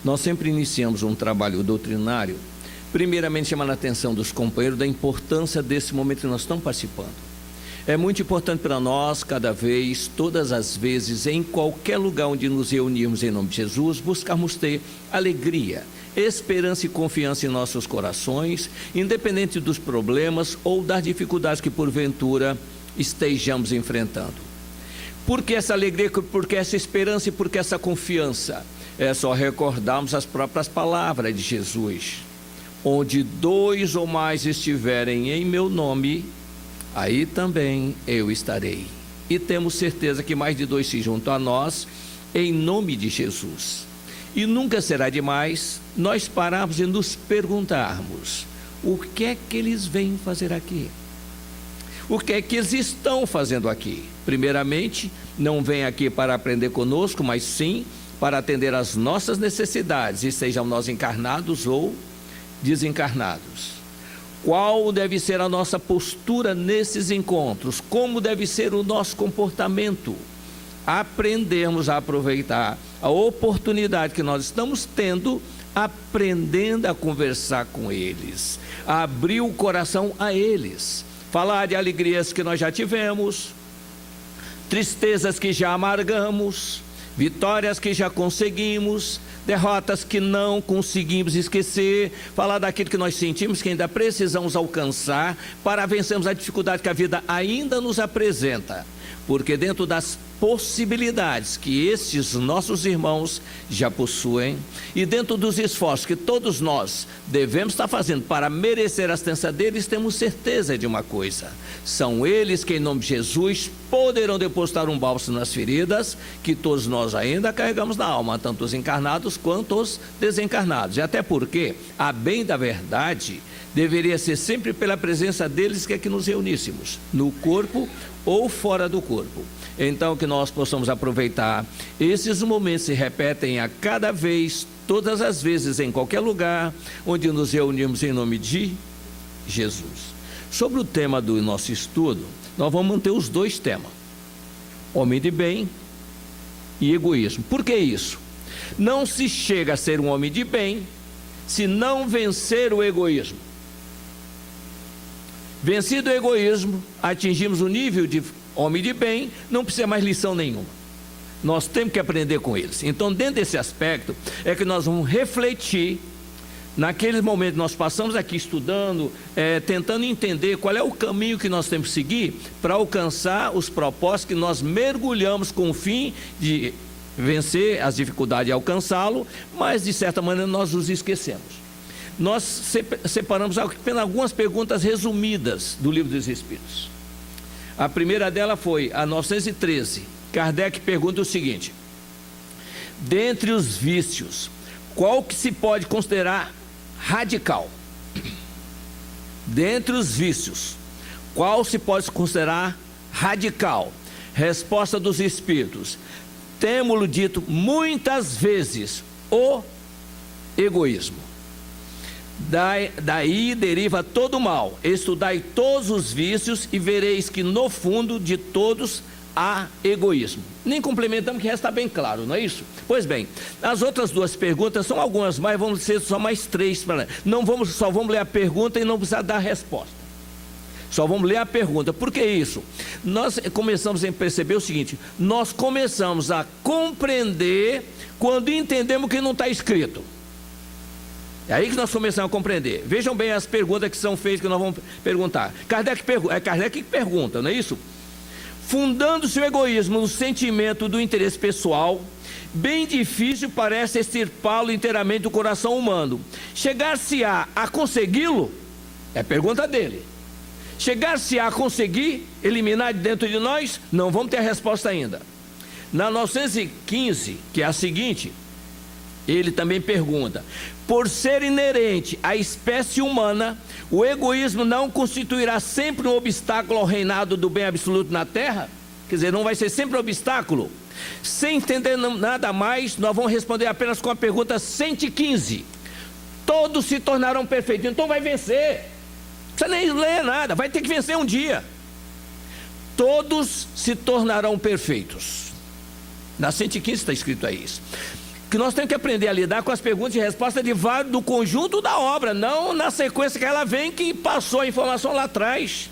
Nós sempre iniciamos um trabalho doutrinário, primeiramente chamando a atenção dos companheiros da importância desse momento que nós estamos participando. É muito importante para nós, cada vez, todas as vezes, em qualquer lugar onde nos reunirmos em nome de Jesus, buscarmos ter alegria, esperança e confiança em nossos corações, independente dos problemas ou das dificuldades que porventura estejamos enfrentando. Por que essa alegria, por que essa esperança e por que essa confiança? É só recordarmos as próprias palavras de Jesus: onde 2 ou mais estiverem em meu nome, aí também eu estarei. E temos certeza que mais de 2 se juntam a nós em nome de Jesus. E nunca será demais nós pararmos e nos perguntarmos: o que é que eles vêm fazer aqui? O que é que eles estão fazendo aqui? Primeiramente, não vêm aqui para aprender conosco, mas sim para atender às nossas necessidades, e sejam nós encarnados ou desencarnados. Qual deve ser a nossa postura nesses encontros? Como deve ser o nosso comportamento? Aprendermos a aproveitar a oportunidade que nós estamos tendo, aprendendo a conversar com eles, a abrir o coração a eles, falar de alegrias que nós já tivemos, tristezas que já amargamos, vitórias que já conseguimos, derrotas que não conseguimos esquecer, falar daquilo que nós sentimos que ainda precisamos alcançar para vencermos a dificuldade que a vida ainda nos apresenta, porque dentro das possibilidades que estes nossos irmãos já possuem e dentro dos esforços que todos nós devemos estar fazendo para merecer a assistência deles, temos certeza de uma coisa: são eles que em nome de Jesus poderão depositar um bálsamo nas feridas que todos nós ainda carregamos na alma, tanto os encarnados quanto os desencarnados. E até porque, a bem da verdade, deveria ser sempre pela presença deles que nos reuníssemos, no corpo ou fora do corpo. Então, que nós possamos aproveitar esses momentos, se repetem a cada vez, todas as vezes, em qualquer lugar onde nos reunimos em nome de Jesus. Sobre o tema do nosso estudo, nós vamos manter os 2 temas: homem de bem e egoísmo. Por que isso? Não se chega a ser um homem de bem se não vencer o egoísmo. Vencido o egoísmo, atingimos o nível de homem de bem, não precisa mais lição nenhuma. Nós temos que aprender com eles. Então, dentro desse aspecto, é que nós vamos refletir. Naqueles momentos nós passamos aqui estudando, tentando entender qual é o caminho que nós temos que seguir para alcançar os propósitos que nós mergulhamos com o fim de vencer as dificuldades e alcançá-lo, mas de certa maneira nós os esquecemos. Nós separamos apenas algumas perguntas resumidas do Livro dos Espíritos. A primeira dela foi a 913. Kardec pergunta o seguinte: dentre os vícios, qual que se pode considerar radical? Dentre os vícios, qual se pode considerar radical? Resposta dos Espíritos: temos-lo dito muitas vezes, o egoísmo. Daí deriva todo o mal. Estudai todos os vícios e vereis que no fundo de todos há egoísmo. Nem complementamos, que resta bem claro, não é isso? Pois bem, as outras 2 perguntas são algumas mais, vamos ser só mais 3 para só vamos ler a pergunta e não precisar dar a resposta. Só vamos ler a pergunta. Por que isso? Nós começamos a perceber o seguinte: nós começamos a compreender quando entendemos o que não está escrito. É aí que nós começamos a compreender. Vejam bem as perguntas que são feitas, que nós vamos perguntar. Kardec que pergunta, não é isso? Fundando-se o egoísmo no sentimento do interesse pessoal, bem difícil parece extirpá-lo inteiramente do coração humano. Chegar-se-á a consegui-lo? É a pergunta dele. Chegar-se-á a conseguir eliminar de dentro de nós? Não vamos ter a resposta ainda. Na 915, que é a seguinte, ele também pergunta: por ser inerente à espécie humana, o egoísmo não constituirá sempre um obstáculo ao reinado do bem absoluto na Terra? Quer dizer, não vai ser sempre um obstáculo? Sem entender nada mais, nós vamos responder apenas com a pergunta 115. Todos se tornarão perfeitos, então vai vencer. Não precisa nem ler nada, vai ter que vencer um dia. Todos se tornarão perfeitos. Na 115 está escrito aí isso. que nós temos que aprender a lidar com as perguntas e respostas do conjunto da obra, não na sequência que ela vem, que passou a informação lá atrás.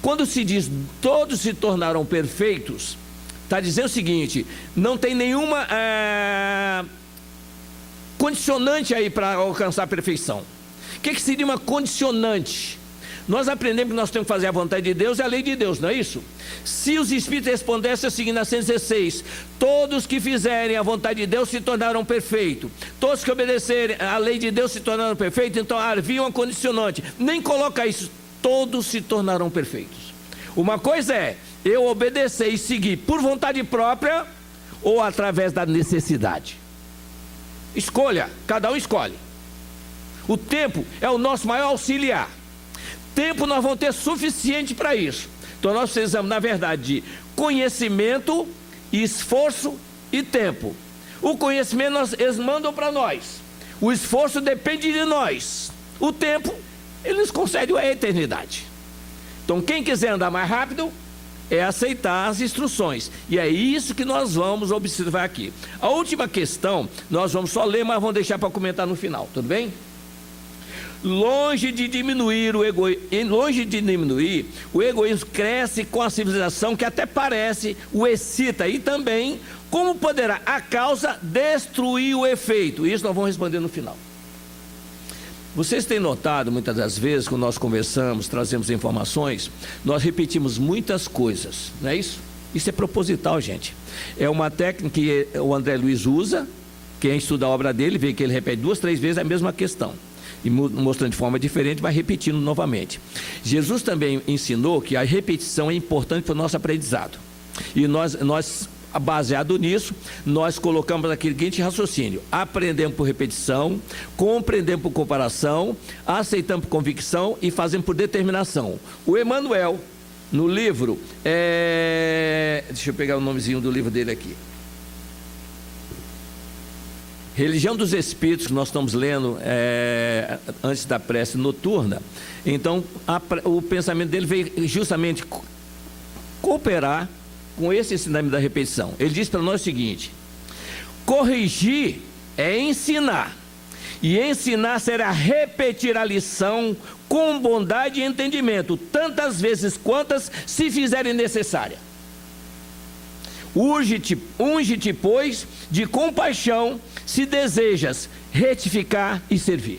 Quando se diz todos se tornaram perfeitos, está dizendo o seguinte: não tem nenhuma condicionante aí para alcançar a perfeição. O que seria uma condicionante? Nós aprendemos que nós temos que fazer a vontade de Deus e a lei de Deus, não é isso? Se os Espíritos respondessem assim na 116, todos que fizerem a vontade de Deus se tornaram perfeitos, todos que obedecerem a lei de Deus se tornaram perfeitos, então havia uma condicionante. Nem coloca isso, todos se tornarão perfeitos. Uma coisa é eu obedecer e seguir por vontade própria ou através da necessidade. Escolha, cada um escolhe. O tempo é o nosso maior auxiliar. Tempo nós vamos ter suficiente para isso. Então nós precisamos, na verdade, de conhecimento, esforço e tempo. O conhecimento eles mandam para nós. O esforço depende de nós. O tempo, eles concedem a eternidade. Então quem quiser andar mais rápido, é aceitar as instruções. E é isso que nós vamos observar aqui. A última questão, nós vamos só ler, mas vamos deixar para comentar no final, tudo bem? Longe de diminuir o egoísmo cresce com a civilização, que até parece o excita, e também como poderá a causa destruir o efeito. Isso nós vamos responder no final. Vocês têm notado muitas das vezes, quando nós conversamos, trazemos informações, nós repetimos muitas coisas, não é isso? Isso é proposital, gente. É uma técnica que o André Luiz usa. Quem estuda a obra dele vê que ele repete 2, 3 vezes a mesma questão, e mostrando de forma diferente, vai repetindo novamente. Jesus também ensinou que a repetição é importante para o nosso aprendizado. E nós, baseado nisso, nós colocamos aquele seguinte raciocínio: aprendemos por repetição, compreendemos por comparação, aceitamos por convicção e fazemos por determinação. O Emmanuel, no livro, deixa eu pegar o nomezinho do livro dele aqui. Religião dos Espíritos, que nós estamos lendo antes da prece noturna. Então, o pensamento dele veio justamente cooperar com esse ensinamento da repetição. Ele diz para nós o seguinte: corrigir é ensinar, e ensinar será repetir a lição com bondade e entendimento, tantas vezes quantas se fizerem necessária. Unge-te, pois, de compaixão, se desejas retificar e servir.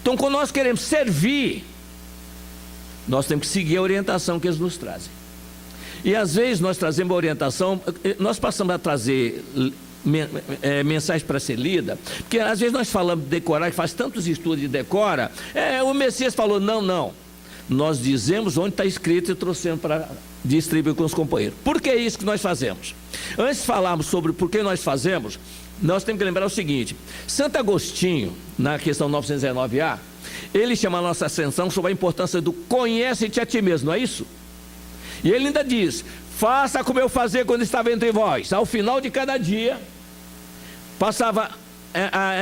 Então, quando nós queremos servir, nós temos que seguir a orientação que eles nos trazem. E às vezes nós trazemos a orientação, nós passamos a trazer mensagem para ser lida, porque às vezes nós falamos de decorar, que faz tantos estudos de decora, o Messias falou, não. Nós dizemos onde está escrito e trouxemos para distribuir com os companheiros. Por que é isso que nós fazemos? Antes de falarmos sobre por que nós fazemos, nós temos que lembrar o seguinte: Santo Agostinho, na questão 919A, ele chama a nossa atenção sobre a importância do conhece-te a ti mesmo, não é isso? E ele ainda diz: faça como eu fazia quando estava entre vós. Ao final de cada dia, passava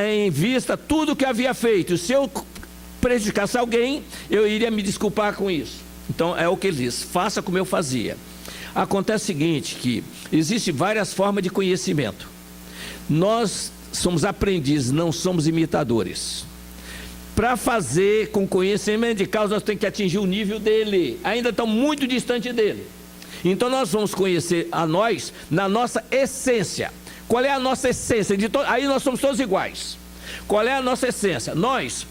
em vista tudo o que havia feito. Se eu prejudicasse alguém, eu iria me desculpar com isso. Então é o que ele diz: faça como eu fazia. Acontece o seguinte, que existem várias formas de conhecimento. Nós somos aprendizes, não somos imitadores. Para fazer com conhecimento de causa, nós temos que atingir o nível dele. Ainda estamos muito distante dele. Então nós vamos conhecer a nós na nossa essência. Qual é a nossa essência? Aí nós somos todos iguais. Qual é a nossa essência? Nós,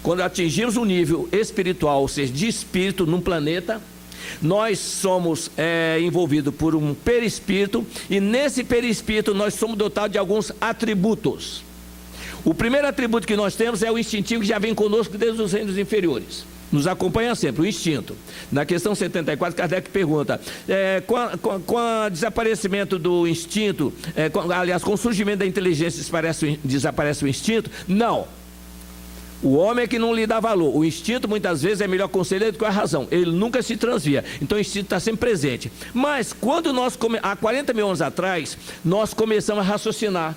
quando atingimos um nível espiritual, ou seja, de espírito num planeta, nós somos envolvidos por um perispírito, e nesse perispírito nós somos dotados de alguns atributos. O primeiro atributo que nós temos é o instintivo, que já vem conosco desde os reinos inferiores. Nos acompanha sempre, o instinto. Na questão 74, Kardec pergunta, com o desaparecimento do instinto, com o surgimento da inteligência, desaparece o instinto? Não. O homem é que não lhe dá valor. O instinto muitas vezes é melhor conselheiro do que a razão. Ele nunca se transvia. Então o instinto está sempre presente. Mas quando nós, há 40 mil anos atrás, nós começamos a raciocinar.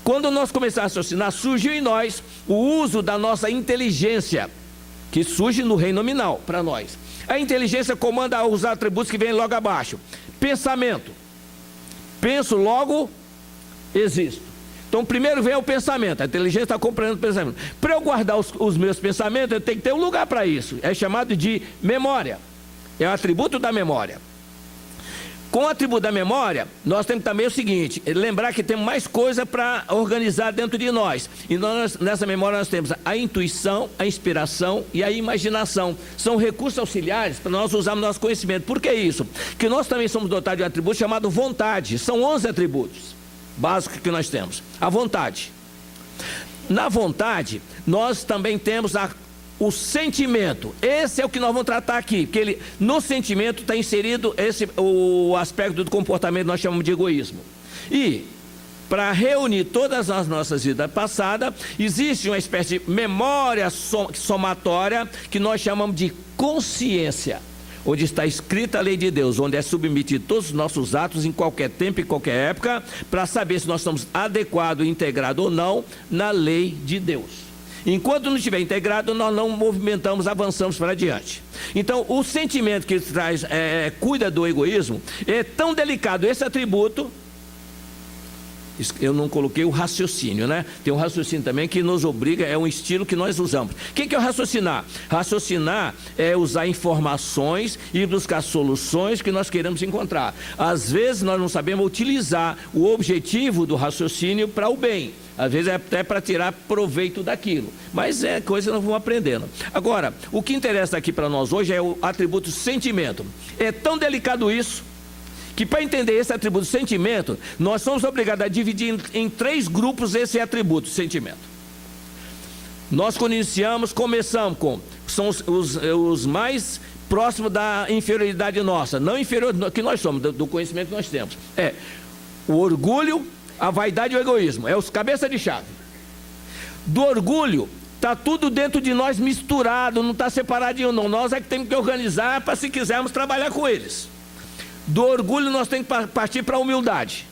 Quando nós começamos a raciocinar, surgiu em nós o uso da nossa inteligência, que surge no reino nominal para nós. A inteligência comanda os atributos que vêm logo abaixo. Pensamento. Penso, logo Existo. Então, primeiro vem o pensamento. A inteligência está compreendendo o pensamento. Para eu guardar os meus pensamentos, eu tenho que ter um lugar para isso. É chamado de memória. É um atributo da memória. Com o atributo da memória, nós temos também o seguinte: lembrar que temos mais coisa para organizar dentro de nós. E nessa memória nós temos a intuição, a inspiração e a imaginação. São recursos auxiliares para nós usarmos nosso conhecimento. Por que isso? Porque nós também somos dotados de um atributo chamado vontade. São 11 atributos básicos que nós temos. A vontade. Na vontade, nós também temos o sentimento. Esse é o que nós vamos tratar aqui, porque no sentimento está inserido o aspecto do comportamento que nós chamamos de egoísmo. E para reunir todas as nossas vidas passadas, existe uma espécie de memória somatória que nós chamamos de consciência, onde está escrita a lei de Deus, onde é submetido todos os nossos atos em qualquer tempo, em qualquer época, para saber se nós estamos adequados, integrados ou não na lei de Deus. Enquanto não estiver integrado, nós não movimentamos, avançamos para adiante. Então, o sentimento que traz, cuida do egoísmo, é tão delicado esse atributo. Eu não coloquei o raciocínio, né? Tem um raciocínio também que nos obriga, é um estilo que nós usamos. O que é o raciocinar? Raciocinar é usar informações e buscar soluções que nós queremos encontrar. Às vezes nós não sabemos utilizar o objetivo do raciocínio para o bem. Às vezes é até para tirar proveito daquilo. Mas é coisa que nós vamos aprendendo. Agora, o que interessa aqui para nós hoje é o atributo sentimento. É tão delicado isso, que para entender esse atributo sentimento, nós somos obrigados a dividir em 3 grupos esse atributo sentimento. Nós quando iniciamos, começamos com, são os mais próximos da inferioridade nossa, não inferior que nós somos, do conhecimento que nós temos. É o orgulho, a vaidade e o egoísmo, é os cabeça de chave. Do orgulho, está tudo dentro de nós misturado, não está separadinho não, nós é que temos que organizar para se quisermos trabalhar com eles. Do orgulho nós temos que partir para a humildade,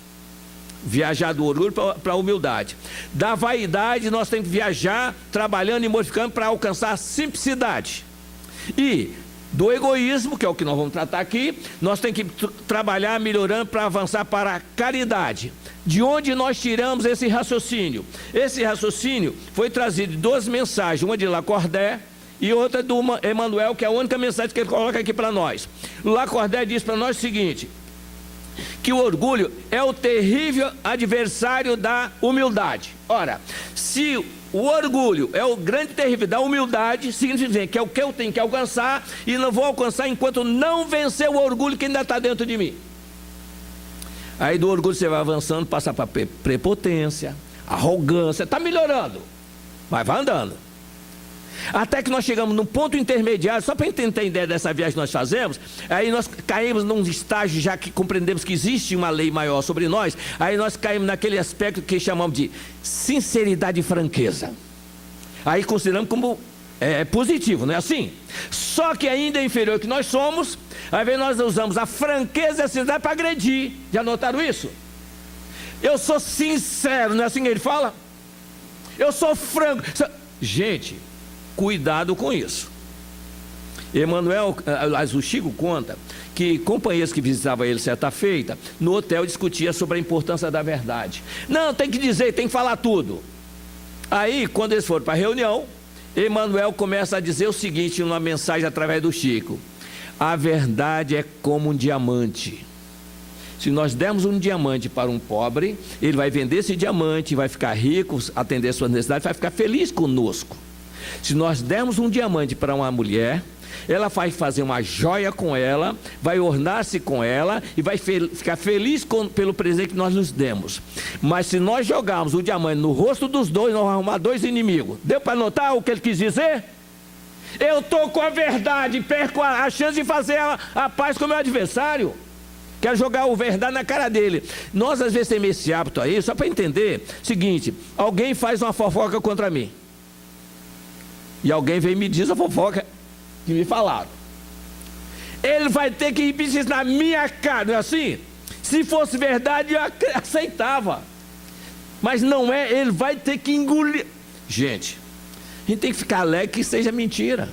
viajar do orgulho para a humildade. Da vaidade nós temos que viajar trabalhando e modificando para alcançar a simplicidade. E do egoísmo, que é o que nós vamos tratar aqui, nós temos que trabalhar melhorando para avançar para a caridade. De onde nós tiramos esse raciocínio? Esse raciocínio foi trazido de 2 mensagens, uma de Lacordaire e outra do Emmanuel, que é a única mensagem que ele coloca aqui para nós. Lacordaire diz para nós o seguinte: que o orgulho é o terrível adversário da humildade. Ora, se o orgulho é o grande terrível da humildade, significa que é o que eu tenho que alcançar e não vou alcançar enquanto não vencer o orgulho que ainda está dentro de mim. Aí do orgulho você vai avançando, passa para prepotência, arrogância, está melhorando, mas vai andando. Até que nós chegamos num ponto intermediário, só para entender a ideia dessa viagem que nós fazemos, aí nós caímos num estágio, já que compreendemos que existe uma lei maior sobre nós, aí nós caímos naquele aspecto que chamamos de sinceridade e franqueza. Aí consideramos como positivo, não é assim? Só que ainda é inferior que nós somos, aí nós usamos a franqueza e a sinceridade para agredir. Já notaram isso? Eu sou sincero, não é assim que ele fala? Eu sou franco. Gente, cuidado com isso. Emmanuel, o Chico conta que companheiros que visitavam ele certa feita, no hotel discutia sobre a importância da verdade. Não, tem que dizer, tem que falar tudo. Aí, quando eles foram para a reunião, Emmanuel começa a dizer o seguinte, numa mensagem através do Chico: a verdade é como um diamante. Se nós dermos um diamante para um pobre, ele vai vender esse diamante, vai ficar rico, atender suas necessidades, vai ficar feliz conosco. Se nós dermos um diamante para uma mulher, ela vai fazer uma joia com ela, vai ornar-se com ela e vai ficar feliz pelo presente que nós nos demos. Mas se nós jogarmos o diamante no rosto dos dois, nós vamos arrumar 2 inimigos. Deu para notar o que ele quis dizer? Eu estou com a verdade, perco a chance de fazer a paz com o meu adversário. Quero jogar o verdade na cara dele. Nós às vezes temos esse hábito aí, só para entender, seguinte: alguém faz uma fofoca contra mim, e alguém vem e me diz a fofoca que me falaram. Ele vai ter que repetir isso na minha cara, não é assim? Se fosse verdade, eu aceitava. Mas não é, ele vai ter que engolir. Gente, a gente tem que ficar alegre que seja mentira.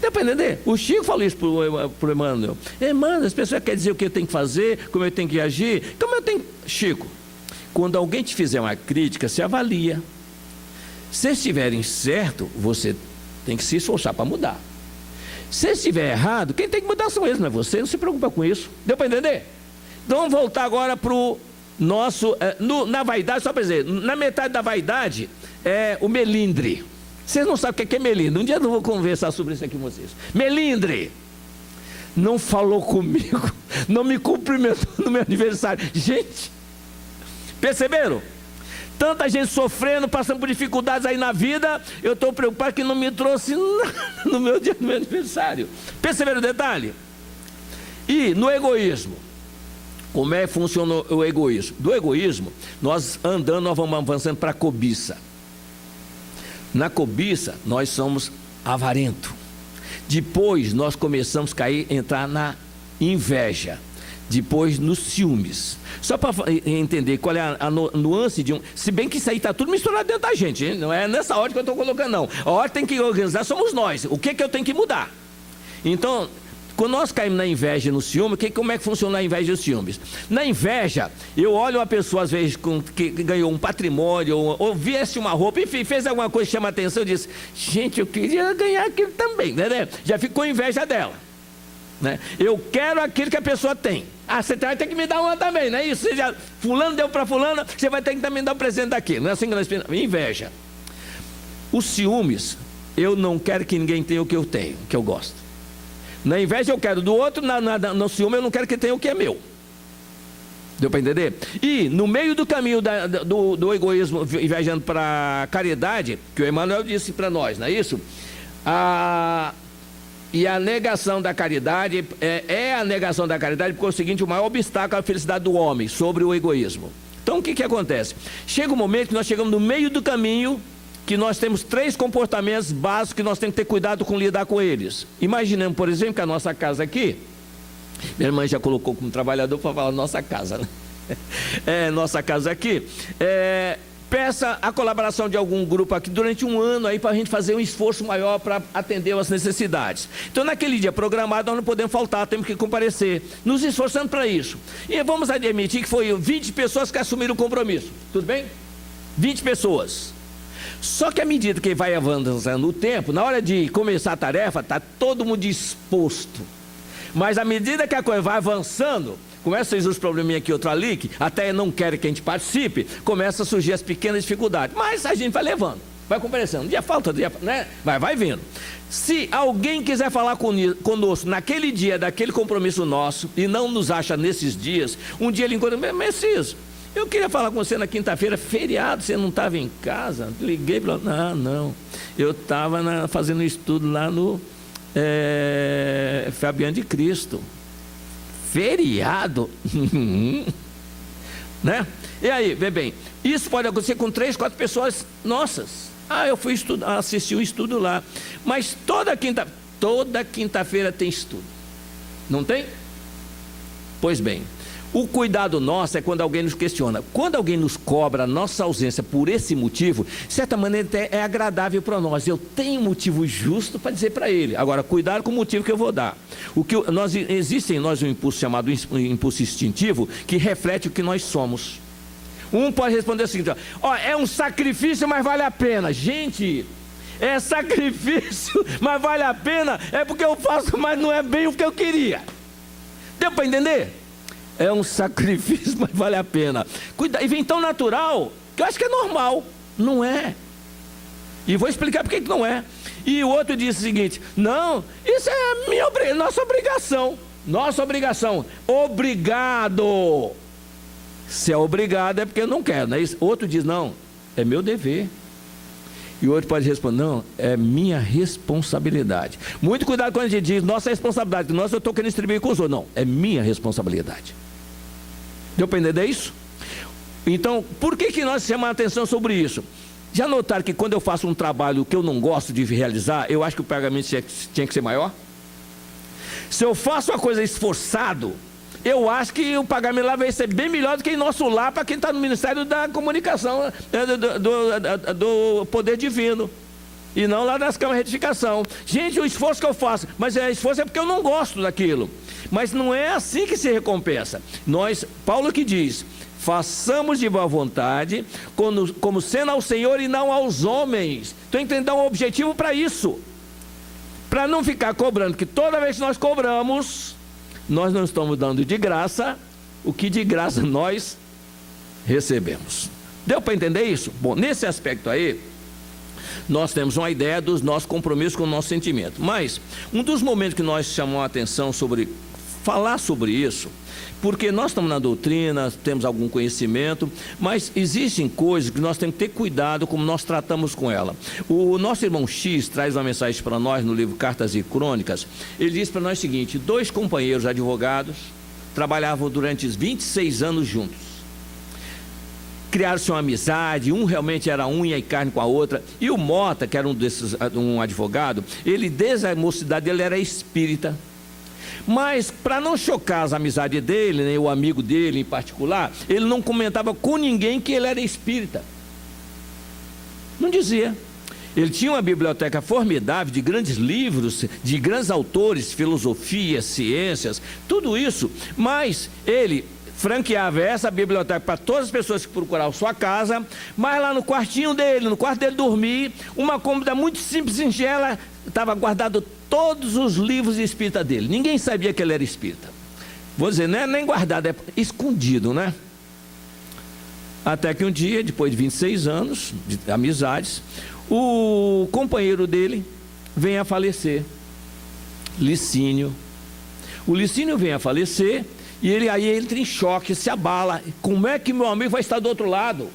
Deu para entender? O Chico falou isso para o Emmanuel. Emmanuel, as pessoas querem dizer o que eu tenho que fazer, como eu tenho que agir. Como eu tenho... Chico, quando alguém te fizer uma crítica, se avalia. Se estiverem certo, você tem que se esforçar para mudar. Se estiver errado, quem tem que mudar são eles, não é você. Não se preocupa com isso. Deu para entender? Então vamos voltar agora para o nosso... na vaidade, só para dizer, na metade da vaidade é o melindre. Vocês não sabem o que é melindre. Um dia eu vou conversar sobre isso aqui com vocês. Melindre. Não falou comigo, não me cumprimentou no meu aniversário. Gente, perceberam? Tanta gente sofrendo, passando por dificuldades aí na vida, eu estou preocupado que não me trouxe nada no meu dia do meu aniversário. Perceberam o detalhe? E no egoísmo, como é que funciona o egoísmo? Do egoísmo, nós vamos avançando para a cobiça. Na cobiça, nós somos avarento. Depois, nós começamos a entrar na inveja. Depois, nos ciúmes. Só para entender qual é a nuance de um... Se bem que isso aí está tudo misturado dentro da gente, hein? Não é nessa ordem que eu estou colocando, não. A ordem tem que organizar somos nós. O que eu tenho que mudar? Então, quando nós caímos na inveja e no ciúme, como é que funciona a inveja e os ciúmes? Na inveja, eu olho uma pessoa, às vezes, que ganhou um patrimônio, ou veste uma roupa, enfim, fez alguma coisa que chama atenção, eu disse, gente, eu queria ganhar aquilo também, né? Já ficou inveja dela. Né? Eu quero aquilo que a pessoa tem. Ah, você vai ter que me dar uma também, não é isso? Fulano deu para fulano, você vai ter que também dar um presente daquilo. Não é assim que nós pensamos? Inveja. Os ciúmes, eu não quero que ninguém tenha o que eu tenho, o que eu gosto. Na inveja eu quero do outro, no ciúme eu não quero que tenha o que é meu. Deu para entender? E no meio do caminho do egoísmo, invejando para a caridade, que o Emmanuel disse para nós, não é isso? E a negação da caridade, a negação da caridade, porque é o seguinte, o maior obstáculo à felicidade do homem, sobre o egoísmo. Então o que acontece? Chega um momento que nós chegamos no meio do caminho, que nós temos 3 comportamentos básicos que nós temos que ter cuidado com lidar com eles. Imaginemos, por exemplo, que a nossa casa aqui, minha irmã já colocou como trabalhador para falar nossa casa, né? Nossa casa aqui, peça a colaboração de algum grupo aqui durante um ano aí para a gente fazer um esforço maior para atender as necessidades. Então naquele dia programado nós não podemos faltar, temos que comparecer, nos esforçando para isso. E vamos admitir que foi 20 pessoas que assumiram o compromisso, tudo bem? 20 pessoas. Só que à medida que vai avançando o tempo, na hora de começar a tarefa, está todo mundo disposto. Mas à medida que a coisa vai avançando, começa a surgir os probleminhas aqui, outro ali, que até não querem que a gente participe, começa a surgir as pequenas dificuldades. Mas a gente vai levando, vai comparecendo. Dia falta, né? Vai vindo. Se alguém quiser falar conosco naquele dia, daquele compromisso nosso, e não nos acha nesses dias, um dia ele encontra, Messias, eu queria falar com você na quinta-feira, feriado, você não estava em casa? Liguei para ele, não, eu estava fazendo um estudo lá no Fabiano de Cristo. Feriado? Né? E aí, vê bem, isso pode acontecer com 3, 4 pessoas nossas. Eu fui assistir um estudo lá, mas toda quinta-feira tem estudo, não tem? Pois bem, o cuidado nosso é quando alguém nos questiona. Quando alguém nos cobra a nossa ausência por esse motivo, de certa maneira é agradável para nós. Eu tenho um motivo justo para dizer para ele. Agora, cuidado com o motivo que eu vou dar. Existe em nós um impulso chamado impulso instintivo, que reflete o que nós somos. Um pode responder o seguinte, é um sacrifício, mas vale a pena. Gente, é sacrifício, mas vale a pena, é porque eu faço, mas não é bem o que eu queria. Deu para entender? É um sacrifício, mas vale a pena. E vem tão natural, que eu acho que é normal. Não é. E vou explicar por que não é. E o outro disse o seguinte, não, isso é nossa obrigação. Nossa obrigação. Obrigado. Se é obrigado é porque eu não quero, não é isso? Outro diz, não, é meu dever. E o outro pode responder, não, é minha responsabilidade. Muito cuidado quando a gente diz, nossa responsabilidade, eu estou querendo distribuir com os outros. Não, é minha responsabilidade. Deu para entender isso? Então, por que nós chamamos a atenção sobre isso? Já notaram que quando eu faço um trabalho que eu não gosto de realizar, eu acho que o pagamento tinha que ser maior? Se eu faço uma coisa esforçado, eu acho que o pagamento lá vai ser bem melhor do que o nosso lar para quem está no Ministério da Comunicação, do Poder Divino. e não lá das câmaras de retificação. Gente, o esforço que eu faço, mas esforço é porque eu não gosto daquilo. Mas não é assim que se recompensa. Paulo que diz, façamos de boa vontade, como sendo ao Senhor e não aos homens. Então tem que dar um objetivo para isso. Para não ficar cobrando, que toda vez que nós cobramos, nós não estamos dando de graça o que de graça nós recebemos. Deu para entender isso? Bom, nesse aspecto aí, nós temos uma ideia dos nossos compromissos com o nosso sentimento. Mas, um dos momentos que nós chamamos a atenção sobre falar sobre isso, porque nós estamos na doutrina, temos algum conhecimento, mas existem coisas que nós temos que ter cuidado como nós tratamos com ela. O nosso irmão X traz uma mensagem para nós no livro Cartas e Crônicas. Ele diz para nós o seguinte: 2 companheiros advogados trabalhavam durante 26 anos juntos. Criaram-se uma amizade, um realmente era unha e carne com a outra. E o Mota, que era um advogado, ele desde a mocidade dele era espírita. Mas, para não chocar as amizades dele, nem o amigo dele em particular, ele não comentava com ninguém que ele era espírita. Não dizia. Ele tinha uma biblioteca formidável de grandes livros, de grandes autores, filosofia, ciências, tudo isso. Mas ele franqueava essa biblioteca para todas as pessoas que procuravam sua casa, mas lá no quartinho dele, no quarto dele dormir, uma cômoda muito simples e singela, estava guardado todos os livros espírita dele. Ninguém sabia que ele era espírita. Vou dizer, não é nem guardado, é escondido, né? Até que um dia, depois de 26 anos de amizades, o companheiro dele vem a falecer, Licínio. O Licínio vem a falecer e ele aí entra em choque, se abala. Como é que meu amigo vai estar do outro lado?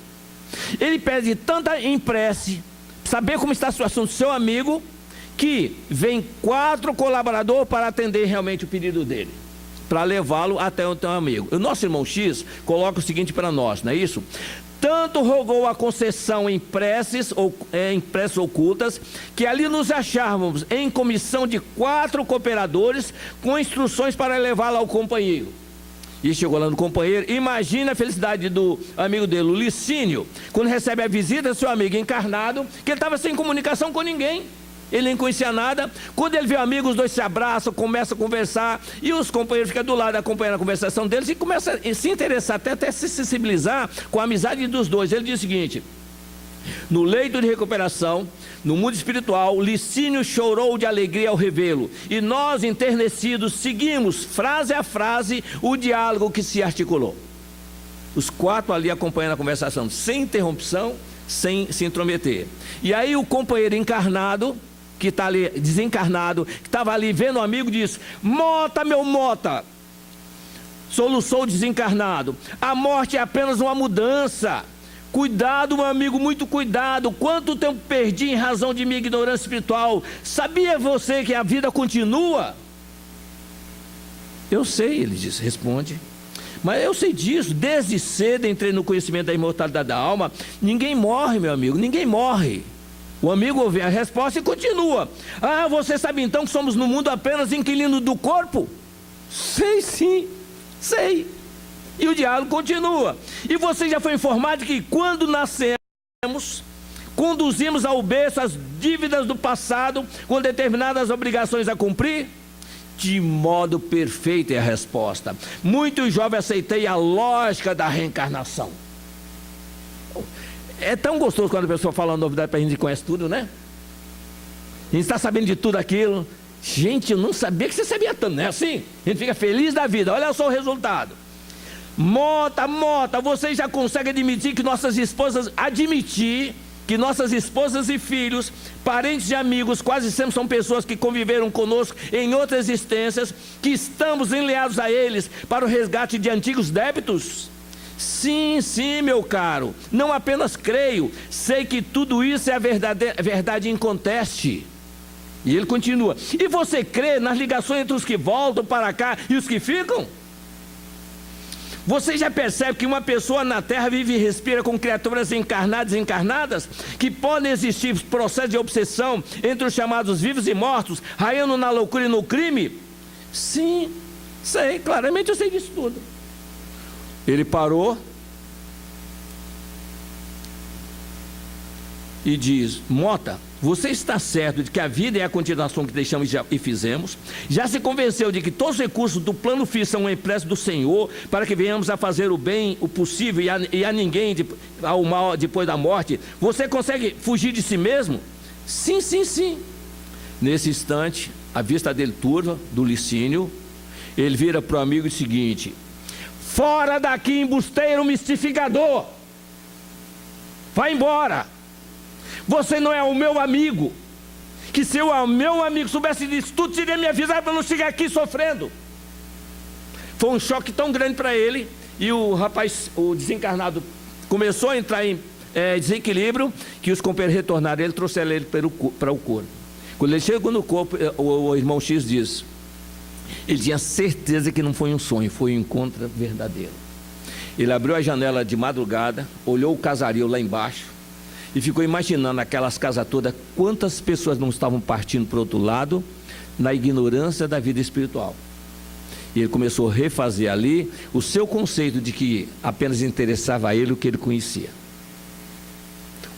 Ele pede tanta prece, saber como está a situação do seu amigo, que vem 4 colaboradores para atender realmente o pedido dele, para levá-lo até o teu amigo. O nosso irmão X coloca o seguinte para nós, não é isso? Tanto rogou a concessão em preces ocultas, que ali nos achávamos em comissão de 4 cooperadores, com instruções para levá-lo ao companheiro. E chegou lá no companheiro, imagina a felicidade do amigo dele, o Licínio, quando recebe a visita do seu amigo encarnado, que ele estava sem comunicação com ninguém. Ele nem conhecia nada. Quando ele vê o amigo, os dois se abraçam, começam a conversar, e os companheiros ficam do lado acompanhando a conversação deles e começam a se interessar, até se sensibilizar com a amizade dos dois. Ele diz o seguinte: no leito de recuperação, no mundo espiritual, Licínio chorou de alegria ao revê-lo, e nós, enternecidos, seguimos, frase a frase, o diálogo que se articulou. Os 4 ali acompanhando a conversação, sem interrupção, sem se intrometer. E aí o companheiro encarnado, que está ali, desencarnado, que estava ali vendo o amigo, diz: Mota, meu Mota. Soluçou o desencarnado: a morte é apenas uma mudança. Cuidado, meu amigo, muito cuidado. Quanto tempo perdi em razão de minha ignorância espiritual. Sabia você que a vida continua? Eu sei, ele diz, responde. Mas eu sei disso, desde cedo entrei no conhecimento da imortalidade da alma. Ninguém morre, meu amigo, ninguém morre. O amigo ouve a resposta e continua: ah, você sabe então que somos no mundo apenas inquilinos do corpo? Sei sim, sei. E o diálogo continua: e você já foi informado que quando nascemos, conduzimos ao berço as dívidas do passado com determinadas obrigações a cumprir? De modo perfeito é a resposta. Muito jovem aceitei a lógica da reencarnação. É tão gostoso quando a pessoa fala uma novidade para a gente que conhece tudo, né? A gente está sabendo de tudo aquilo. Gente, eu não sabia que você sabia tanto, não é assim? A gente fica feliz da vida, olha só o resultado. Mota, você já consegue admitir que nossas esposas e filhos, parentes e amigos, quase sempre são pessoas que conviveram conosco em outras existências, que estamos enleados a eles para o resgate de antigos débitos? Sim, meu caro, não apenas creio, sei que tudo isso é a verdade inconteste. E ele continua: e você crê nas ligações entre os que voltam para cá e os que ficam? Você já percebe que uma pessoa na Terra vive e respira com criaturas encarnadas e desencarnadas, que podem existir processos de obsessão entre os chamados vivos e mortos, raiando na loucura e no crime? Sim, sei, claramente eu sei disso tudo. Ele parou e diz: Mota, você está certo de que a vida é a continuação que deixamos e fizemos? Já se convenceu de que todos os recursos do plano FII são um empréstimo do Senhor para que venhamos a fazer o bem, o possível e a ninguém ao mal depois da morte? Você consegue fugir de si mesmo? Sim, sim, sim. Nesse instante, a vista dele turva, do Licínio, ele vira para o amigo o seguinte: fora daqui, embusteiro mistificador! Vai embora! Você não é o meu amigo. Que se o meu amigo soubesse disso, tu teria me avisado para não chegar aqui sofrendo. Foi um choque tão grande para ele. E o rapaz, o desencarnado, começou a entrar em desequilíbrio, que os companheiros retornaram ele, trouxeram ele para o corpo. Quando ele chegou no corpo, o irmão X diz: ele tinha certeza que não foi um sonho, foi um encontro verdadeiro. Ele abriu a janela de madrugada, olhou o casario lá embaixo e ficou imaginando aquelas casas todas, quantas pessoas não estavam partindo para o outro lado, na ignorância da vida espiritual. E ele começou a refazer ali o seu conceito de que apenas interessava a ele o que ele conhecia.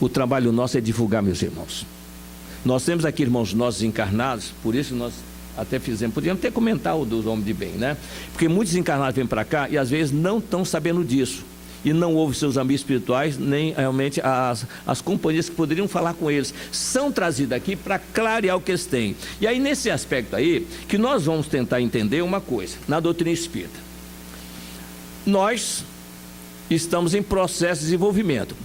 O trabalho nosso é divulgar, meus irmãos. Nós temos aqui irmãos nossos encarnados, por isso nós até fizemos, podíamos até comentar o dos homens de bem, né? Porque muitos encarnados vêm para cá e às vezes não estão sabendo disso. E não ouvem seus amigos espirituais, nem realmente as companhias que poderiam falar com eles. São trazidas aqui para clarear o que eles têm. E aí, nesse aspecto aí, que nós vamos tentar entender uma coisa, na doutrina espírita. Nós estamos em processo de desenvolvimento.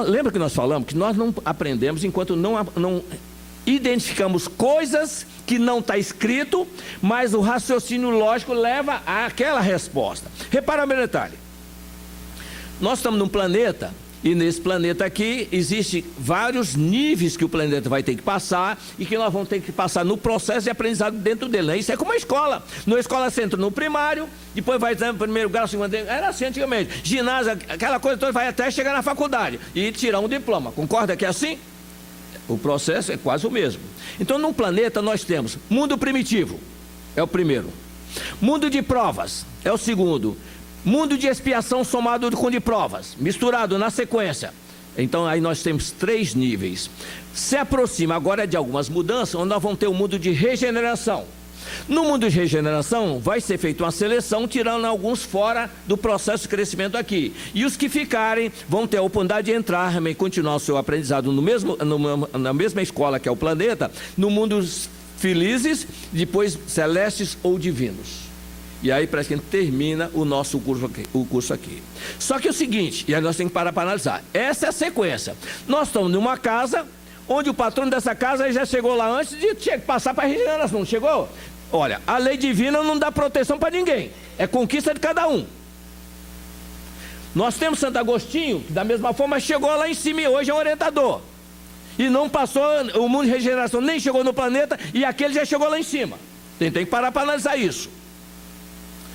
Lembra que nós falamos que nós não aprendemos enquanto não identificamos coisas que não está escrito, mas o raciocínio lógico leva àquela resposta. Repara o detalhe. Nós estamos num planeta, e nesse planeta aqui existem vários níveis que o planeta vai ter que passar e que nós vamos ter que passar no processo de aprendizado dentro dele, né? Isso é como a escola. Na escola você entra no primário, depois vai no primeiro grau, segundo grau, era assim antigamente. Ginásio, aquela coisa toda, vai até chegar na faculdade e tirar um diploma. Concorda que é assim? O processo é quase o mesmo. Então, num planeta nós temos mundo primitivo, é o primeiro. Mundo de provas, é o segundo. Mundo de expiação somado com de provas, misturado na sequência. Então aí nós temos 3 níveis. Se aproxima agora de algumas mudanças, onde nós vamos ter o mundo de regeneração. No mundo de regeneração vai ser feita uma seleção, tirando alguns fora do processo de crescimento aqui. E os que ficarem vão ter a oportunidade de entrar e continuar o seu aprendizado na mesma escola que é o planeta, no mundo felizes, depois celestes ou divinos. E aí parece que a gente termina o nosso curso aqui. Só que é o seguinte, e aí nós temos que parar para analisar. Essa é a sequência. Nós estamos numa casa, onde o patrono dessa casa já chegou lá antes de passar para a regeneração. Não chegou? Olha, a lei divina não dá proteção para ninguém. É conquista de cada um. Nós temos Santo Agostinho, que da mesma forma chegou lá em cima e hoje é um orientador. E não passou, o mundo de regeneração nem chegou no planeta e aquele já chegou lá em cima. Tem que parar para analisar isso.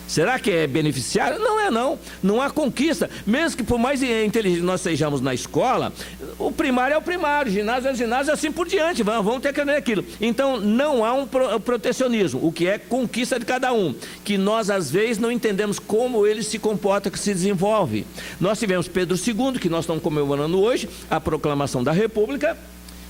Será que é beneficiário? Não é não. Não há conquista. Mesmo que por mais inteligente nós sejamos na escola, o primário é o primário, o ginásio é o ginásio, assim por diante. Vamos ter que aprender aquilo. Então não há um protecionismo, o que é conquista de cada um. Que nós às vezes não entendemos como ele se comporta, que se desenvolve. Nós tivemos Pedro II, que nós estamos comemorando hoje, a proclamação da República.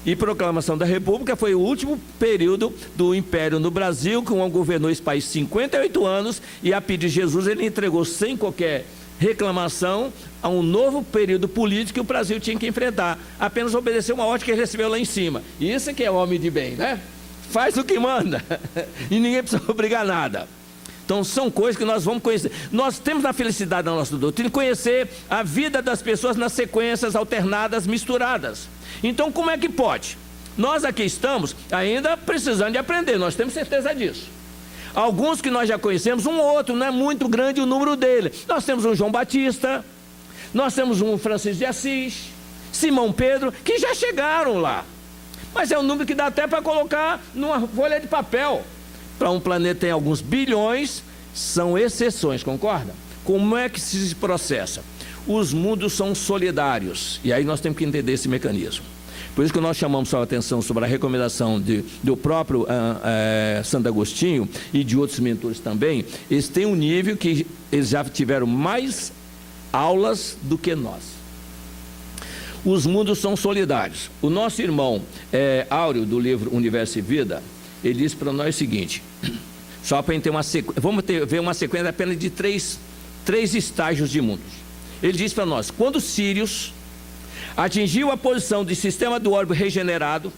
E proclamação da República foi o último período do Império no Brasil, que governou esse país 58 anos, e a pedido de Jesus ele entregou sem qualquer reclamação a um novo período político que o Brasil tinha que enfrentar. Apenas obedecer uma ordem que ele recebeu lá em cima. E isso que é homem de bem, né? Faz o que manda e ninguém precisa obrigar nada. Então são coisas que nós vamos conhecer. Nós temos a felicidade da nossa doutrina de conhecer a vida das pessoas nas sequências alternadas, misturadas. Então como é que pode? Nós aqui estamos ainda precisando de aprender, nós temos certeza disso. Alguns que nós já conhecemos, um ou outro, não é muito grande o número dele. Nós temos um João Batista, nós temos um Francisco de Assis, Simão Pedro, que já chegaram lá. Mas é um número que dá até para colocar numa folha de papel. Para um planeta tem alguns bilhões, são exceções, concorda? Como é que se processa? Os mundos são solidários, e aí nós temos que entender esse mecanismo. Por isso que nós chamamos sua atenção sobre a recomendação do próprio Santo Agostinho e de outros mentores também. Eles têm um nível que eles já tiveram mais aulas do que nós. os mundos são solidários. O nosso irmão Áureo, do livro Universo e Vida, ele diz para nós o seguinte, só para a gente ter uma sequência, vamos ver uma sequência apenas de três estágios de mundos. Ele diz para nós, quando Sírius atingiu a posição de sistema do orbe regenerado,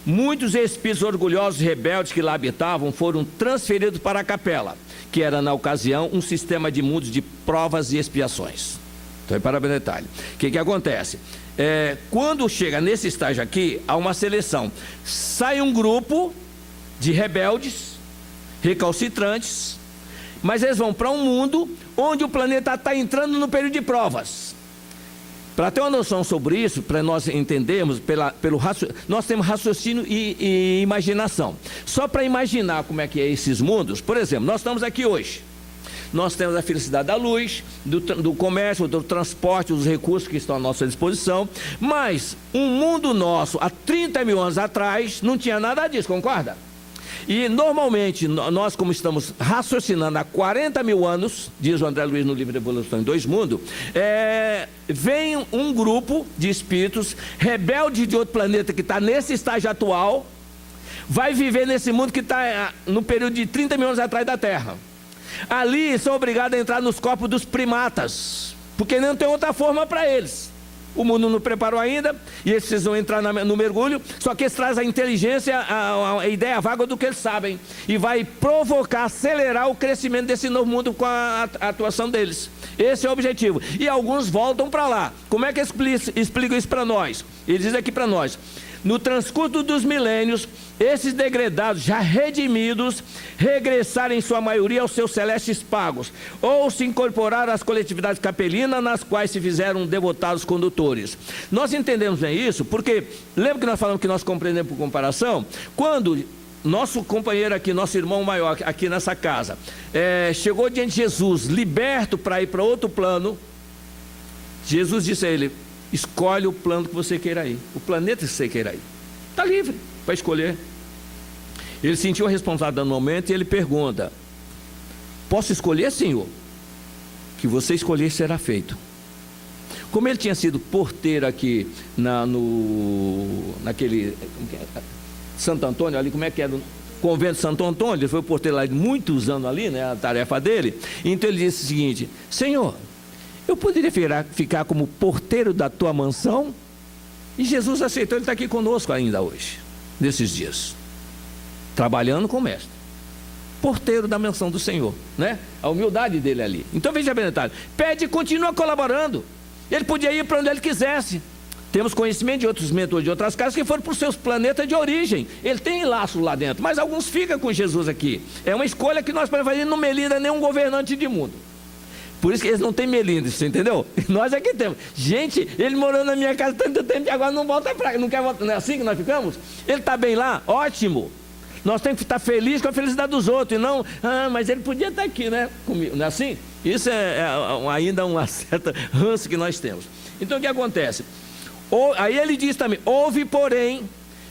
muitos espíritos orgulhosos e rebeldes que lá habitavam foram transferidos para a capela, que era na ocasião um sistema de mundos de provas e expiações. Então, para o detalhe, o que acontece? Quando chega nesse estágio aqui, há uma seleção. Sai um grupo de rebeldes, recalcitrantes, mas eles vão para um mundo onde o planeta está entrando no período de provas. Para ter uma noção sobre isso, para nós entendermos, nós temos raciocínio e imaginação. Só para imaginar como é que é esses mundos, por exemplo, nós estamos aqui hoje. Nós temos a felicidade da luz, do comércio, do transporte, dos recursos que estão à nossa disposição. Mas um mundo nosso, há 30 mil anos atrás, não tinha nada disso, concorda? E normalmente, nós como estamos raciocinando há 40 mil anos, diz o André Luiz no livro Evolução em Dois Mundos, vem um grupo de espíritos rebeldes de outro planeta que está nesse estágio atual, vai viver nesse mundo que está no período de 30 mil anos atrás da Terra. Ali são obrigados a entrar nos corpos dos primatas, porque não tem outra forma para eles. O mundo não preparou ainda, e eles precisam entrar no mergulho, só que eles trazem a inteligência, a ideia vaga do que eles sabem, e vai provocar, acelerar o crescimento desse novo mundo com a atuação deles. Esse é o objetivo. E alguns voltam para lá. Como é que explicam isso para nós? Ele diz aqui para nós, no transcurso dos milênios, esses degradados já redimidos regressaram em sua maioria aos seus celestes pagos, ou se incorporaram às coletividades capelinas nas quais se fizeram devotados condutores. Nós entendemos bem isso porque, lembra que nós falamos que nós compreendemos por comparação? Quando nosso companheiro aqui, nosso irmão maior aqui nessa casa, chegou diante de Jesus, liberto para ir para outro plano, Jesus disse a ele, escolhe o plano que você queira ir, o planeta que você queira ir. Está livre para escolher. Ele sentiu a responsabilidade no momento e ele pergunta, posso escolher, Senhor? Que você escolher será feito. Como ele tinha sido porteiro aqui naquele Santo Antônio, ali como é que era? Convento de Santo Antônio, ele foi porteiro lá de muitos anos ali, né, a tarefa dele. Então ele disse o seguinte, Senhor, eu poderia ficar como porteiro da tua mansão? E Jesus aceitou, ele está aqui conosco ainda hoje, nesses dias, trabalhando com o mestre, porteiro da mansão do Senhor, né? A humildade dele ali. Então veja bem, detalhe, pede e continua colaborando. Ele podia ir para onde ele quisesse. Temos conhecimento de outros mentores de outras casas que foram para os seus planetas de origem. Ele tem laço lá dentro, mas alguns ficam com Jesus aqui. É uma escolha que nós podemos fazer, não melinda nenhum governante de mundo. Por isso que eles não têm melindres, você entendeu? Nós é que temos. Gente, ele morou na minha casa tanto tempo e agora não volta para cá, não quer voltar. Não é assim que nós ficamos? Ele está bem lá? Ótimo. Nós temos que estar felizes com a felicidade dos outros e não, mas ele podia estar aqui, né? Comigo. Não é assim? Isso é ainda uma certa ranço que nós temos. Então o que acontece? Aí ele diz também, houve porém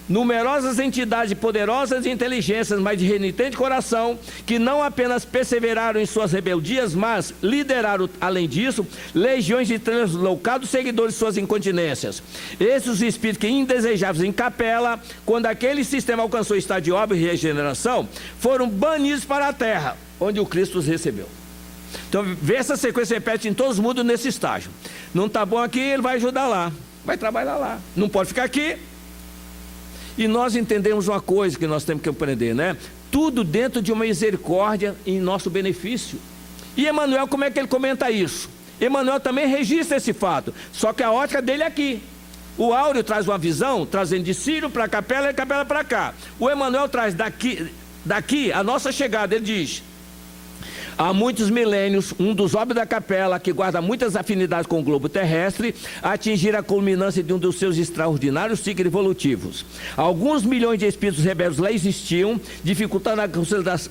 numerosas entidades poderosas e inteligências, mas de renitente coração, que não apenas perseveraram em suas rebeldias, mas lideraram, além disso, legiões de translocados seguidores de suas incontinências. Esses os espíritos que indesejáveis em capela, quando aquele sistema alcançou o estado de obra e regeneração, foram banidos para a terra, onde o Cristo os recebeu. Então, vê essa sequência, repete em todos os mundos nesse estágio. Não está bom aqui, ele vai ajudar lá, vai trabalhar lá. Não pode ficar aqui. E nós entendemos uma coisa que nós temos que aprender, né? Tudo dentro de uma misericórdia em nosso benefício. E Emmanuel, como é que ele comenta isso? Emmanuel também registra esse fato, só que a ótica dele é aqui. O Áureo traz uma visão, trazendo de Sírio para a capela e capela para cá. O Emmanuel traz daqui a nossa chegada, ele diz... Há muitos milênios, um dos óbitos da capela, que guarda muitas afinidades com o globo terrestre, atingir a culminância de um dos seus extraordinários ciclos evolutivos. Alguns milhões de espíritos rebeldes lá existiam, dificultando a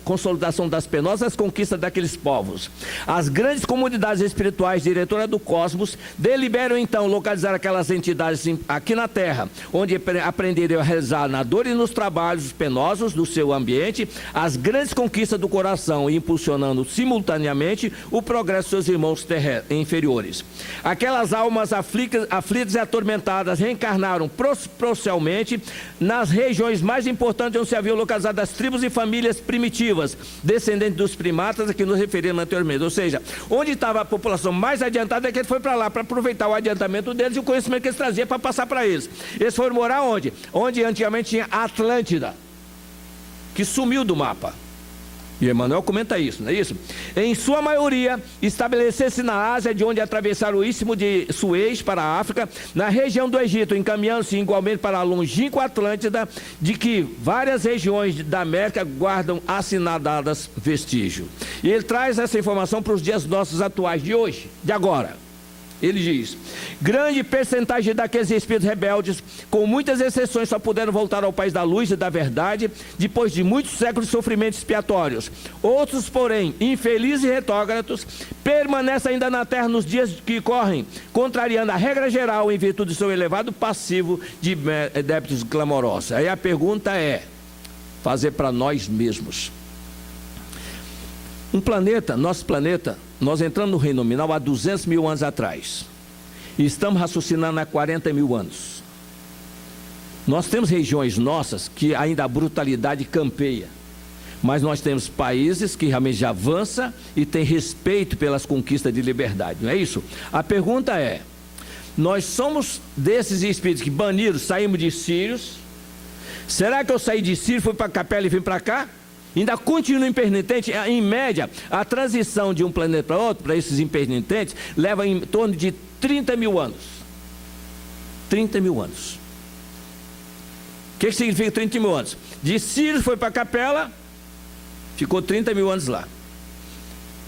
consolidação das penosas conquistas daqueles povos. As grandes comunidades espirituais diretoras do cosmos deliberam então localizar aquelas entidades aqui na Terra, onde aprenderiam a realizar na dor e nos trabalhos penosos do seu ambiente as grandes conquistas do coração, impulsionando simultaneamente o progresso dos seus irmãos inferiores. Aquelas almas aflitas e atormentadas reencarnaram procedualmente nas regiões mais importantes onde se haviam localizado as tribos e famílias primitivas, descendentes dos primatas a que nos referimos anteriormente. Ou seja, onde estava a população mais adiantada é que ele foi para lá para aproveitar o adiantamento deles e o conhecimento que eles traziam para passar para eles. Eles foram morar onde? Onde antigamente tinha a Atlântida, que sumiu do mapa. E Emmanuel comenta isso, não é isso? Em sua maioria, estabelecer-se na Ásia, de onde atravessaram o Istmo de Suez para a África, na região do Egito, encaminhando-se igualmente para a longínqua Atlântida, de que várias regiões da América guardam assinaladas vestígio. E ele traz essa informação para os dias nossos atuais, de hoje, de agora. Ele diz: grande percentagem daqueles espíritos rebeldes, com muitas exceções, só puderam voltar ao país da luz e da verdade depois de muitos séculos de sofrimentos expiatórios. Outros, porém, infelizes e retrógrados, permanecem ainda na terra nos dias que correm, contrariando a regra geral em virtude do seu elevado passivo de débitos clamorosos. Aí a pergunta é: fazer para nós mesmos. Nosso planeta, nós entramos no reino nominal há 200 mil anos atrás. E estamos raciocinando há 40 mil anos. Nós temos regiões nossas que ainda a brutalidade campeia. Mas nós temos países que realmente já avançam e têm respeito pelas conquistas de liberdade. Não é isso? A pergunta é: nós somos desses espíritos que baniram, saímos de Sírios. Será que eu saí de Sírio, fui para a capela e vim para cá? Ainda continua impenitente. Em média, a transição de um planeta para outro, para esses impenitentes, leva em torno de 30 mil anos. 30 mil anos. O que significa 30 mil anos? De Sírios foi para a capela, ficou 30 mil anos lá.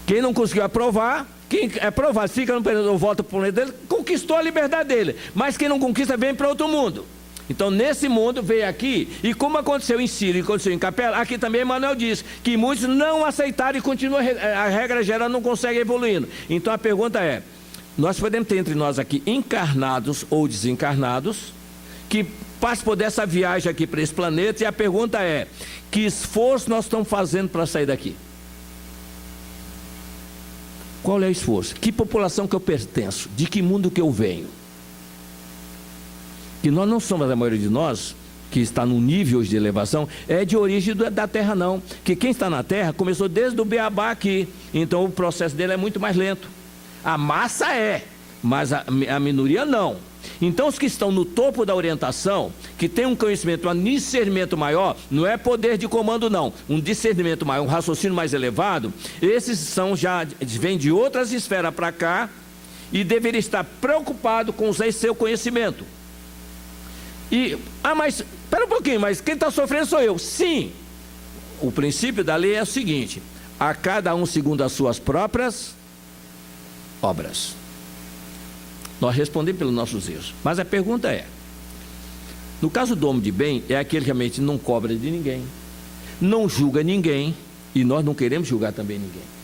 Quem não conseguiu aprovar, quem aprovar, fica no planeta ou volta para o planeta dele, conquistou a liberdade dele. Mas quem não conquista, vem para outro mundo. Então, nesse mundo, veio aqui, e como aconteceu em Sírio e aconteceu em Capela, aqui também Emmanuel diz que muitos não aceitaram e continuam, a regra geral não consegue evoluindo. Então, a pergunta é: nós podemos ter entre nós aqui encarnados ou desencarnados, que participam dessa viagem aqui para esse planeta, e a pergunta é: que esforço nós estamos fazendo para sair daqui? Qual é o esforço? Que população que eu pertenço? De que mundo que eu venho? Que nós não somos, a maioria de nós, que está no nível de elevação, é de origem da Terra não. Que quem está na Terra começou desde o Beabá aqui. Então o processo dele é muito mais lento. A massa é, mas a minoria não. Então os que estão no topo da orientação, que tem um conhecimento, um discernimento maior, não é poder de comando não, um discernimento maior, um raciocínio mais elevado, esses são já, vêm de outras esferas para cá e deveriam estar preocupados com usar esse seu conhecimento. Mas, espera um pouquinho, mas quem está sofrendo sou eu. Sim, o princípio da lei é o seguinte: a cada um segundo as suas próprias obras. Nós respondemos pelos nossos erros. Mas a pergunta é: no caso do homem de bem, é aquele que realmente não cobra de ninguém, não julga ninguém, e nós não queremos julgar também ninguém.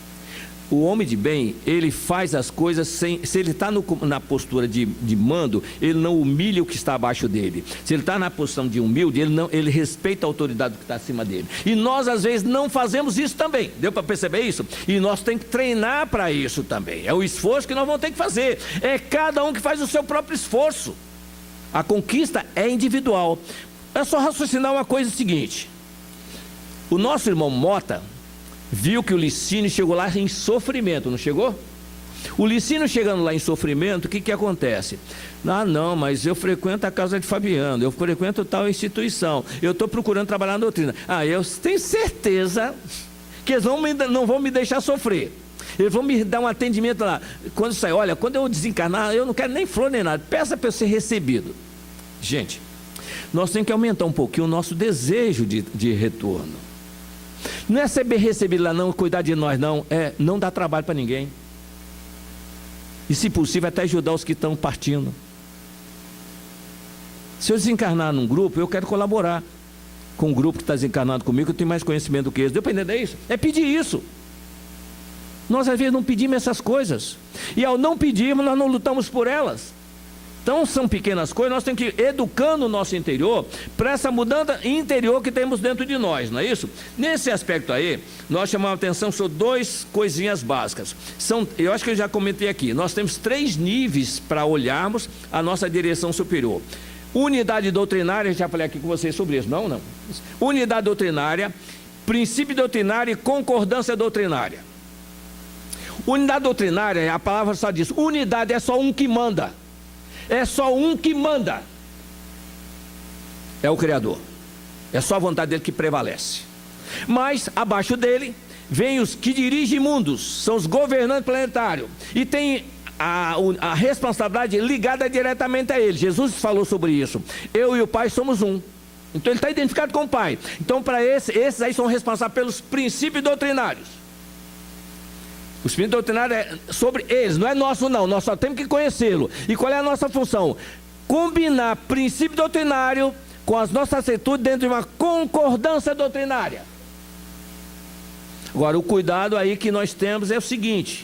O homem de bem, ele faz as coisas sem... Se ele está na postura de mando, ele não humilha o que está abaixo dele. Se ele está na posição de humilde, ele respeita a autoridade que está acima dele. E nós, às vezes, não fazemos isso também. Deu para perceber isso? E nós temos que treinar para isso também. É o esforço que nós vamos ter que fazer. É cada um que faz o seu próprio esforço. A conquista é individual. É só raciocinar uma coisa seguinte. O nosso irmão Mota viu que o Licínio chegou lá em sofrimento, não chegou? O Licínio chegando lá em sofrimento, o que acontece? Não, mas eu frequento a casa de Fabiano, eu frequento tal instituição, eu estou procurando trabalhar na doutrina. Eu tenho certeza que eles não vão me deixar sofrer. Eles vão me dar um atendimento lá. Quando sair, olha, quando eu desencarnar, eu não quero nem flor nem nada, peça para eu ser recebido. Gente, nós temos que aumentar um pouquinho o nosso desejo de retorno. Não é ser bem recebido lá não, cuidar de nós não, é não dar trabalho para ninguém. E se possível até ajudar os que estão partindo. Se eu desencarnar num grupo, eu quero colaborar com o grupo que está desencarnado comigo, eu tenho mais conhecimento do que eles. Deu para entender isso? É pedir isso. Nós às vezes não pedimos essas coisas. E ao não pedirmos, nós não lutamos por elas. Então são pequenas coisas, nós temos que ir educando o nosso interior para essa mudança interior que temos dentro de nós, não é isso? Nesse aspecto aí, nós chamamos a atenção sobre 2 coisinhas básicas. Eu acho que eu já comentei aqui, nós temos 3 níveis para olharmos a nossa direção superior. Unidade doutrinária, já falei aqui com vocês sobre isso, não? Unidade doutrinária, princípio doutrinário e concordância doutrinária. Unidade doutrinária, a palavra só diz, unidade é só um que manda. É só um que manda. É o Criador. É só a vontade dele que prevalece. Mas, abaixo dele, vem os que dirigem mundos, são os governantes planetários. E tem a responsabilidade ligada diretamente a ele. Jesus falou sobre isso. Eu e o Pai somos um. Então ele está identificado com o Pai. Então para esses aí são responsáveis pelos princípios doutrinários. Os princípios doutrinários é sobre eles, não é nosso não. Nós só temos que conhecê-lo. E qual é a nossa função? Combinar princípio doutrinário com as nossas atitudes dentro de uma concordância doutrinária. Agora o cuidado aí que nós temos é o seguinte: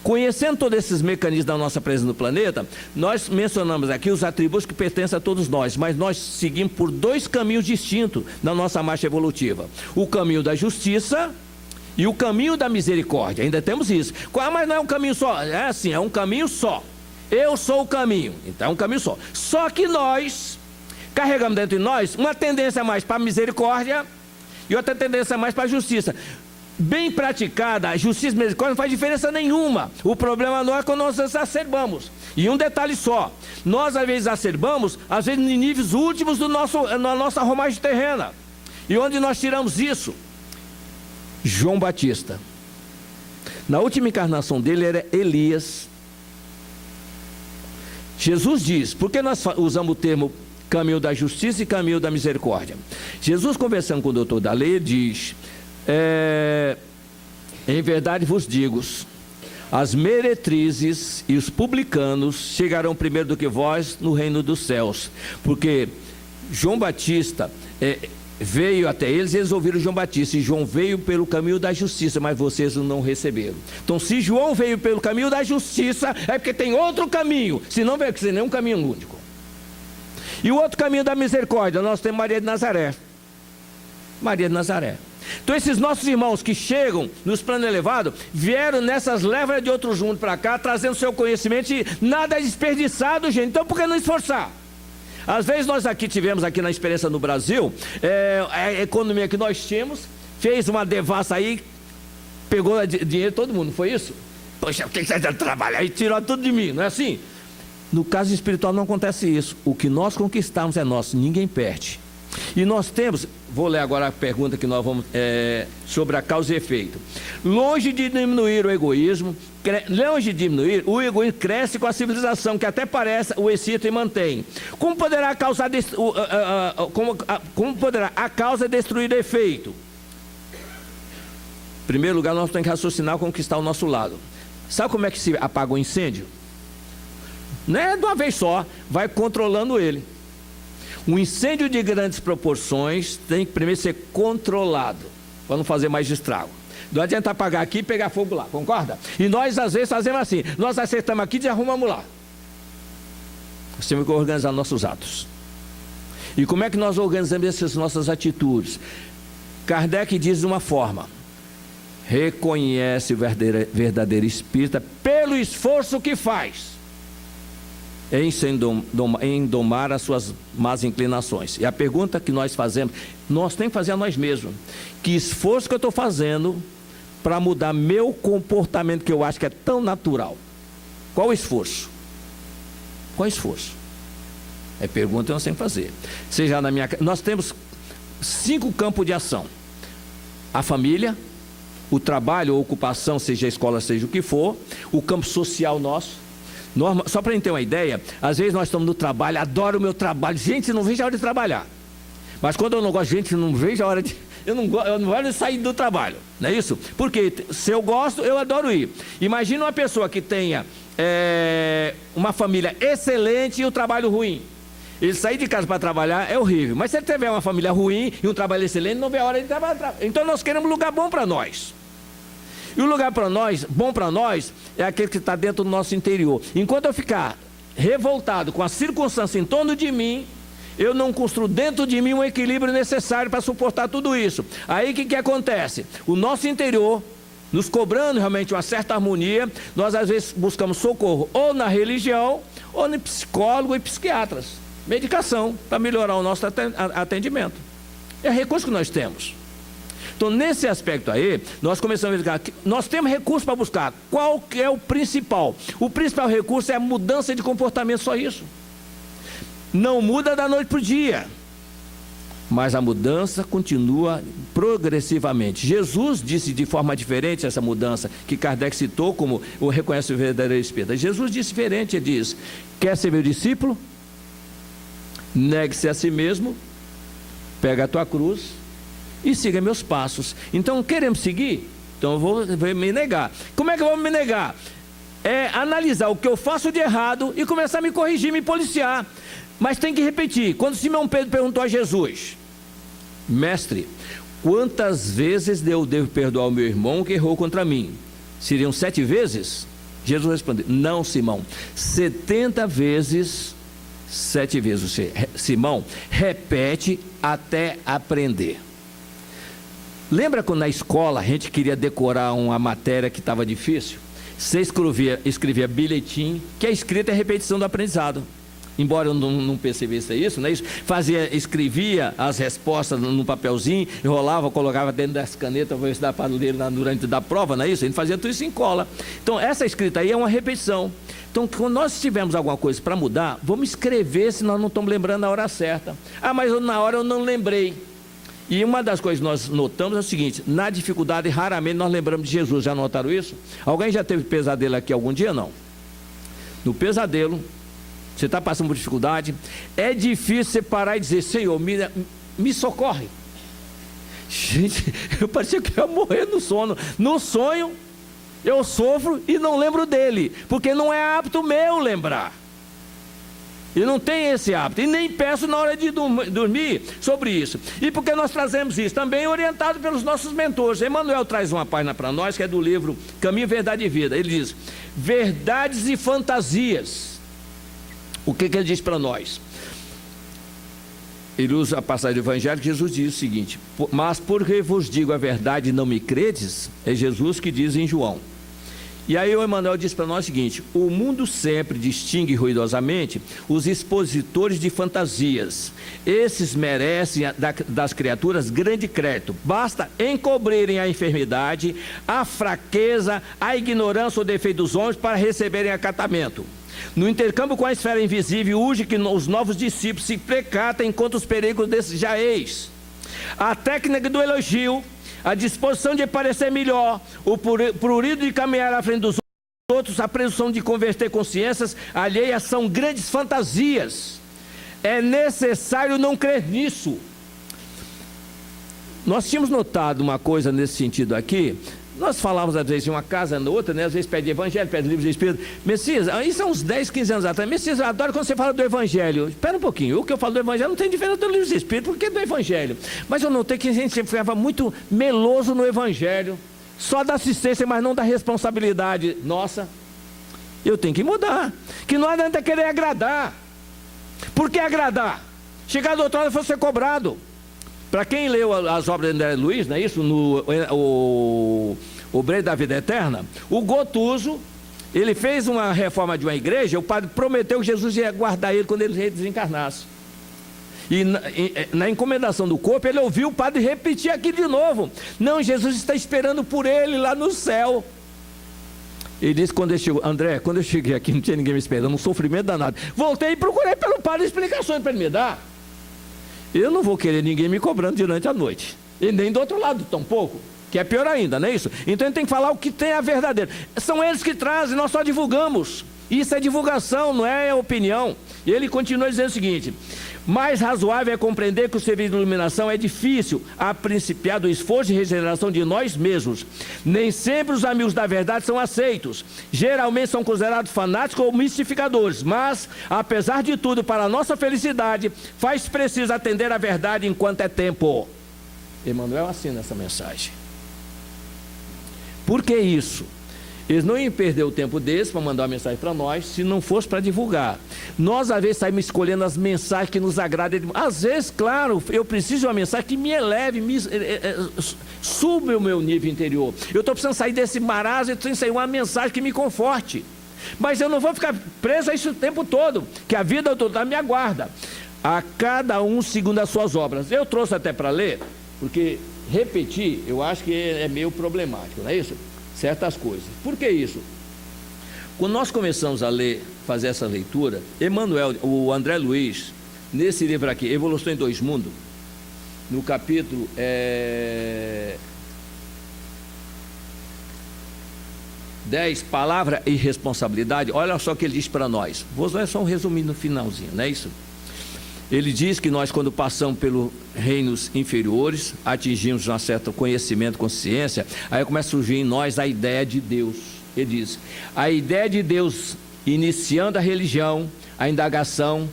conhecendo todos esses mecanismos da nossa presença no planeta, nós mencionamos aqui os atributos que pertencem a todos nós, mas nós seguimos por 2 caminhos distintos na nossa marcha evolutiva. O caminho da justiça e o caminho da misericórdia. Ainda temos isso. Mas não é um caminho só. É assim, é um caminho só. Eu sou o caminho. Então é um caminho só. Só que nós carregamos dentro de nós uma tendência mais para a misericórdia e outra tendência mais para a justiça. Bem praticada, a justiça e a misericórdia não faz diferença nenhuma. O problema não é quando nós exacerbamos. E um detalhe só: nós às vezes exacerbamos, às vezes em níveis últimos na nossa romagem terrena. E onde nós tiramos isso? João Batista. Na última encarnação dele era Elias. Jesus diz, por que nós usamos o termo caminho da justiça e caminho da misericórdia? Jesus, conversando com o doutor da lei, diz: em verdade vos digo, as meretrizes e os publicanos chegarão primeiro do que vós no reino dos céus. Porque João Batista veio até eles e eles ouviram João Batista, e João veio pelo caminho da justiça, mas vocês o não receberam. Então se João veio pelo caminho da justiça, é porque tem outro caminho, senão veio que ser nenhum caminho único. E o outro caminho da misericórdia, nós temos Maria de Nazaré. Maria de Nazaré. Então esses nossos irmãos que chegam nos planos elevados, vieram nessas levas de outros mundos para cá, trazendo seu conhecimento, e nada é desperdiçado, gente. Então por que não esforçar? Às vezes nós aqui tivemos, aqui na experiência no Brasil, a economia que nós tínhamos, fez uma devassa aí, pegou dinheiro de todo mundo, não foi isso? Poxa, o que você está trabalhando? Aí tirou tudo de mim, não é assim? No caso espiritual não acontece isso. O que nós conquistamos é nosso, ninguém perde. E nós temos, vou ler agora a pergunta que nós vamos, sobre a causa e efeito. Longe de diminuir o egoísmo, o egoísmo cresce com a civilização, que até parece o excita e mantém. Como poderá a causa destruir o efeito? Em primeiro lugar, nós temos que raciocinar com o que está ao nosso lado. Sabe como é que se apaga o incêndio? Não é de uma vez só, vai controlando ele. Um incêndio de grandes proporções tem que primeiro ser controlado, para não fazer mais estrago. Não adianta apagar aqui e pegar fogo lá, concorda? E nós às vezes fazemos assim, nós acertamos aqui e arrumamos lá. Nós temos que organizar nossos atos. E como é que nós organizamos essas nossas atitudes? Kardec diz de uma forma: reconhece o verdadeiro espírita pelo esforço que faz em domar as suas más inclinações. E a pergunta que nós fazemos, nós temos que fazer a nós mesmos: que esforço que eu estou fazendo para mudar meu comportamento, que eu acho que é tão natural? Qual o esforço? Qual o esforço? É pergunta que nós temos que fazer. Seja na minha, nós temos 5 campos de ação: a família, o trabalho ou ocupação, seja a escola, seja o que for, o campo social nosso. Só para a gente ter uma ideia, às vezes nós estamos no trabalho, adoro o meu trabalho, gente, não vejo a hora de trabalhar. Mas quando eu não gosto, gente, não vejo a hora de... Eu não gosto de sair do trabalho, não é isso? Porque se eu gosto, eu adoro ir. Imagina uma pessoa que tenha uma família excelente e um trabalho ruim. Ele sair de casa para trabalhar é horrível. Mas se ele tiver uma família ruim e um trabalho excelente, não vê a hora de trabalhar. Então nós queremos um lugar bom para nós. E o lugar para nós, bom para nós, é aquele que está dentro do nosso interior. Enquanto eu ficar revoltado com a circunstância em torno de mim, eu não construo dentro de mim um equilíbrio necessário para suportar tudo isso. Aí o que acontece? O nosso interior, nos cobrando realmente uma certa harmonia, nós às vezes buscamos socorro ou na religião, ou no psicólogo e psiquiatras. Medicação para melhorar o nosso atendimento. É recurso que nós temos. Então, nesse aspecto aí, nós começamos a verificar que nós temos recurso para buscar. Qual que é o principal? O principal recurso é a mudança de comportamento, só isso. Não muda da noite para o dia, mas a mudança continua progressivamente. Jesus disse de forma diferente essa mudança, que Kardec citou como o reconhece o verdadeiro espírita. Jesus disse diferente, ele diz: quer ser meu discípulo? Negue-se a si mesmo, pega a tua cruz e siga meus passos. Então, queremos seguir? Então eu vou me negar. Como é que eu vou me negar? É analisar o que eu faço de errado e começar a me corrigir, me policiar. Mas tem que repetir. Quando Simão Pedro perguntou a Jesus: mestre, quantas vezes eu devo perdoar o meu irmão que errou contra mim? Seriam 7 vezes? Jesus respondeu: não, Simão, 70 vezes 7 vezes. Simão, repete até aprender. Lembra quando na escola a gente queria decorar uma matéria que estava difícil? Você escrevia bilhetim, que a escrita é repetição do aprendizado. Embora eu não percebesse isso, não é isso? Escrevia as respostas num papelzinho, enrolava, colocava dentro das canetas, vou estudar para ler durante da prova, não é isso? A gente fazia tudo isso em cola. Então, essa escrita aí é uma repetição. Então, quando nós tivermos alguma coisa para mudar, vamos escrever se nós não estamos lembrando na hora certa. Ah, mas na hora eu não lembrei. E uma das coisas que nós notamos é o seguinte: na dificuldade, raramente nós lembramos de Jesus. Já notaram isso? Alguém já teve pesadelo aqui algum dia? Não. No pesadelo, você está passando por dificuldade, é difícil você parar e dizer: Senhor, me socorre. Gente, eu parecia que eu ia morrer no sono. No sonho, eu sofro e não lembro dele, porque não é hábito meu lembrar. Eu não tenho esse hábito, e nem peço na hora de dormir sobre isso. E por que nós trazemos isso? Também orientado pelos nossos mentores. Emmanuel traz uma página para nós, que é do livro Caminho, Verdade e Vida. Ele diz: verdades e fantasias. O que ele diz para nós? Ele usa a passagem do Evangelho, que Jesus diz o seguinte: mas porque vos digo a verdade e não me credes, é Jesus que diz em João. E aí o Emmanuel diz para nós o seguinte: o mundo sempre distingue ruidosamente os expositores de fantasias. Esses merecem das criaturas grande crédito. Basta encobrirem a enfermidade, a fraqueza, a ignorância ou defeito dos homens para receberem acatamento. No intercâmbio com a esfera invisível, urge que os novos discípulos se precatem contra os perigos desses jaez. A técnica do elogio, a disposição de parecer melhor, o prurido de caminhar à frente dos outros, a presunção de converter consciências alheias são grandes fantasias. É necessário não crer nisso. Nós tínhamos notado uma coisa nesse sentido aqui. Nós falávamos às vezes de uma casa na outra, né? Às vezes pede evangelho, pede livros de espírito. Messias, isso há uns 10, 15 anos atrás. Messias, eu adoro quando você fala do evangelho. Espera um pouquinho, o que eu falo do evangelho não tem diferença do livro de espírito, porque é do evangelho. Mas eu notei que a gente sempre ficava muito meloso no evangelho, só da assistência, mas não da responsabilidade nossa. Eu tenho que mudar, que não adianta querer agradar. Por que agradar? Chegar do outro lado e for ser cobrado. Para quem leu as obras de André Luiz, não é isso? O Breve da Vida Eterna, o Gotuso, ele fez uma reforma de uma igreja. O padre prometeu que Jesus ia guardar ele quando ele desencarnasse. E na encomendação do corpo, ele ouviu o padre repetir aquilo de novo: não, Jesus está esperando por ele lá no céu. Ele disse quando ele chegou: André, quando eu cheguei aqui não tinha ninguém me esperando, um sofrimento danado. Voltei e procurei pelo padre explicações para ele me dar. Eu não vou querer ninguém me cobrando durante a noite, e nem do outro lado tampouco, que é pior ainda, não é isso? Então ele tem que falar o que tem a verdadeira. São eles que trazem, nós só divulgamos. Isso é divulgação, não é opinião. E ele continua dizendo o seguinte: mais razoável é compreender que o serviço de iluminação é difícil, a principiar do esforço de regeneração de nós mesmos. Nem sempre os amigos da verdade são aceitos. Geralmente são considerados fanáticos ou mistificadores. Mas, apesar de tudo, para a nossa felicidade, faz preciso atender à verdade enquanto é tempo. Emmanuel assina essa mensagem. Por que isso? Eles não iam perder o tempo deles para mandar uma mensagem para nós, se não fosse para divulgar. Nós, às vezes, saímos escolhendo as mensagens que nos agradam. Às vezes, claro, eu preciso de uma mensagem que me eleve, suba o meu nível interior. Eu estou precisando sair desse marasmo, eu preciso sair uma mensagem que me conforte. Mas eu não vou ficar preso a isso o tempo todo, que a vida toda me aguarda. A cada um segundo as suas obras. Eu trouxe até para ler, porque repetir, eu acho que é meio problemático, não é isso? Certas coisas. Por que isso? Quando nós começamos a ler, fazer essa leitura, Emmanuel, o André Luiz, nesse livro aqui, Evolução em Dois Mundos, no capítulo 10, Palavra e Responsabilidade, olha só o que ele diz para nós. Vou só um resuminho no finalzinho, não é isso? Ele diz que nós, quando passamos pelos reinos inferiores, atingimos um certo conhecimento, consciência, aí começa a surgir em nós a ideia de Deus. Ele diz, a ideia de Deus iniciando a religião, a indagação,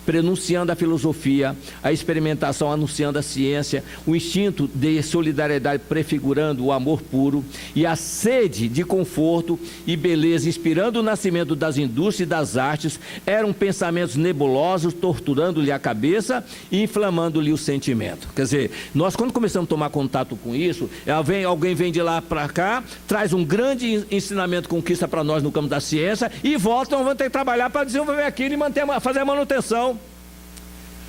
prenunciando a filosofia, a experimentação anunciando a ciência, o instinto de solidariedade prefigurando o amor puro e a sede de conforto e beleza inspirando o nascimento das indústrias e das artes, eram pensamentos nebulosos, torturando-lhe a cabeça e inflamando-lhe o sentimento. Quer dizer, nós quando começamos a tomar contato com isso, alguém vem de lá para cá, traz um grande ensinamento, conquista para nós no campo da ciência, e voltam, vão ter que trabalhar para desenvolver aquilo e fazer a manutenção.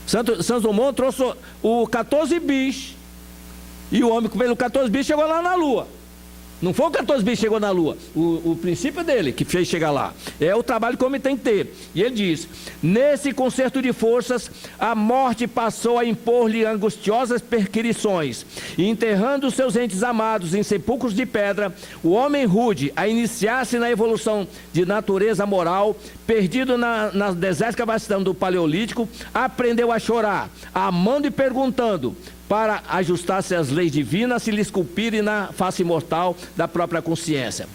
Santos Dumont trouxe o 14 bis, e o homem pelo 14 bis chegou lá na Lua. Não foi o 14 bis que chegou na Lua, o princípio dele que fez chegar lá. É o trabalho que o homem tem que ter. E ele diz, nesse concerto de forças, a morte passou a impor-lhe angustiosas perquisições, e enterrando seus entes amados em sepulcros de pedra, o homem rude, a iniciar-se na evolução de natureza moral, perdido na desértica vastidão do Paleolítico, aprendeu a chorar, amando e perguntando, para ajustar-se às leis divinas, se lhe esculpirem na face mortal da própria consciência.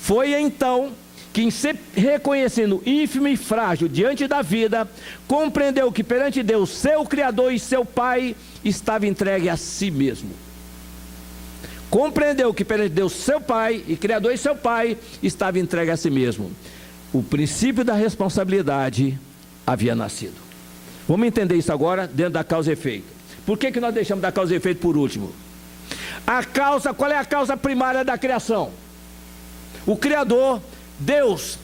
Foi então que, se reconhecendo ínfimo e frágil diante da vida, compreendeu que perante Deus, seu Criador e seu Pai, estava entregue a si mesmo. Compreendeu que perante Deus, seu Pai, e Criador e seu Pai, estava entregue a si mesmo. O princípio da responsabilidade havia nascido. Vamos entender isso agora dentro da causa e efeito. Por que nós deixamos da causa e efeito por último? Qual é a causa primária da criação? O Criador, Deus,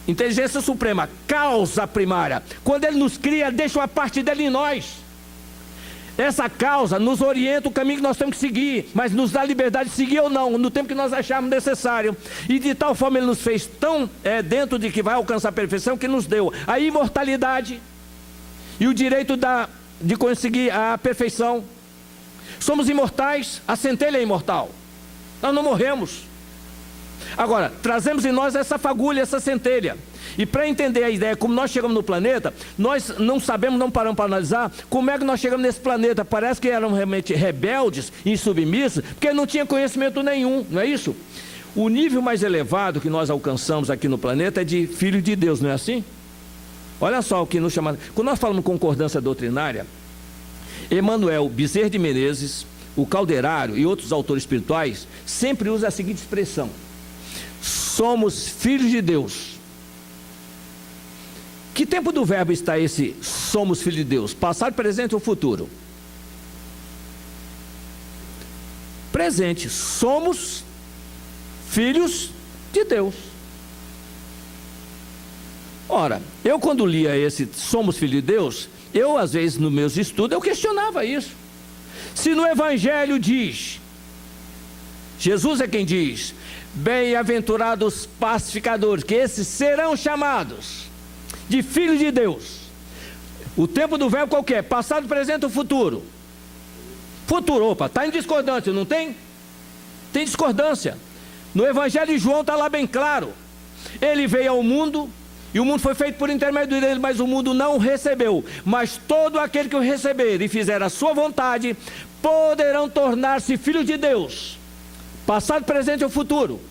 inteligência suprema, causa primária. Quando Ele nos cria, deixa uma parte dele em nós. Essa causa nos orienta o caminho que nós temos que seguir, mas nos dá liberdade de seguir ou não, no tempo que nós acharmos necessário. E de tal forma Ele nos fez tão dentro de que vai alcançar a perfeição, que nos deu a imortalidade e o direito de conseguir a perfeição. Somos imortais, a centelha é imortal. Nós não morremos. Agora, trazemos em nós essa fagulha, essa centelha. E para entender a ideia, como nós chegamos no planeta, nós não sabemos, não paramos para analisar como é que nós chegamos nesse planeta. Parece que eram realmente rebeldes e insubmissos, porque não tinha conhecimento nenhum, não é isso? O nível mais elevado que nós alcançamos aqui no planeta é de filho de Deus, não é assim? Olha só o que nos chama. Quando nós falamos concordância doutrinária, Emmanuel Bezerra de Menezes, o Calderaro e outros autores espirituais sempre usam a seguinte expressão: somos filhos de Deus. Que tempo do verbo está esse somos filhos de Deus? Passado, presente ou futuro? Presente. Somos filhos de Deus. Ora, eu quando lia esse somos filhos de Deus, eu às vezes nos meus estudos eu questionava isso. Se no Evangelho diz, Jesus é quem diz, bem-aventurados pacificadores, que esses serão chamados de filhos de Deus. O tempo do verbo qual que é? Passado, presente ou futuro? Futuro, opa, está em discordância, não tem? Tem discordância. No Evangelho de João está lá bem claro. Ele veio ao mundo, e o mundo foi feito por intermédio dele, mas o mundo não o recebeu. Mas todo aquele que o receber e fizer a sua vontade, poderão tornar-se filhos de Deus. Passado, presente ou futuro?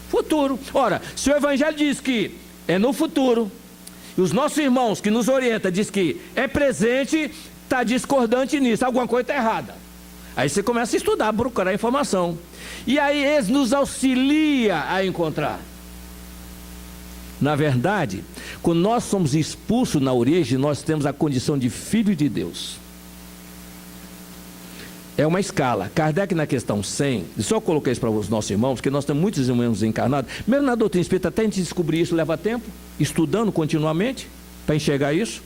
Futuro. Ora, se o Evangelho diz que é no futuro, e os nossos irmãos que nos orientam diz que é presente, está discordante nisso, alguma coisa está errada. Aí você começa a estudar, procurar informação. E aí eles nos auxiliam a encontrar. Na verdade, quando nós somos expulsos na origem, nós temos a condição de filho de Deus. É uma escala. Kardec, na questão 100, só coloquei isso para os nossos irmãos, porque nós temos muitos irmãos encarnados, mesmo na doutrina espírita, até a gente descobrir isso leva tempo, estudando continuamente, para enxergar isso.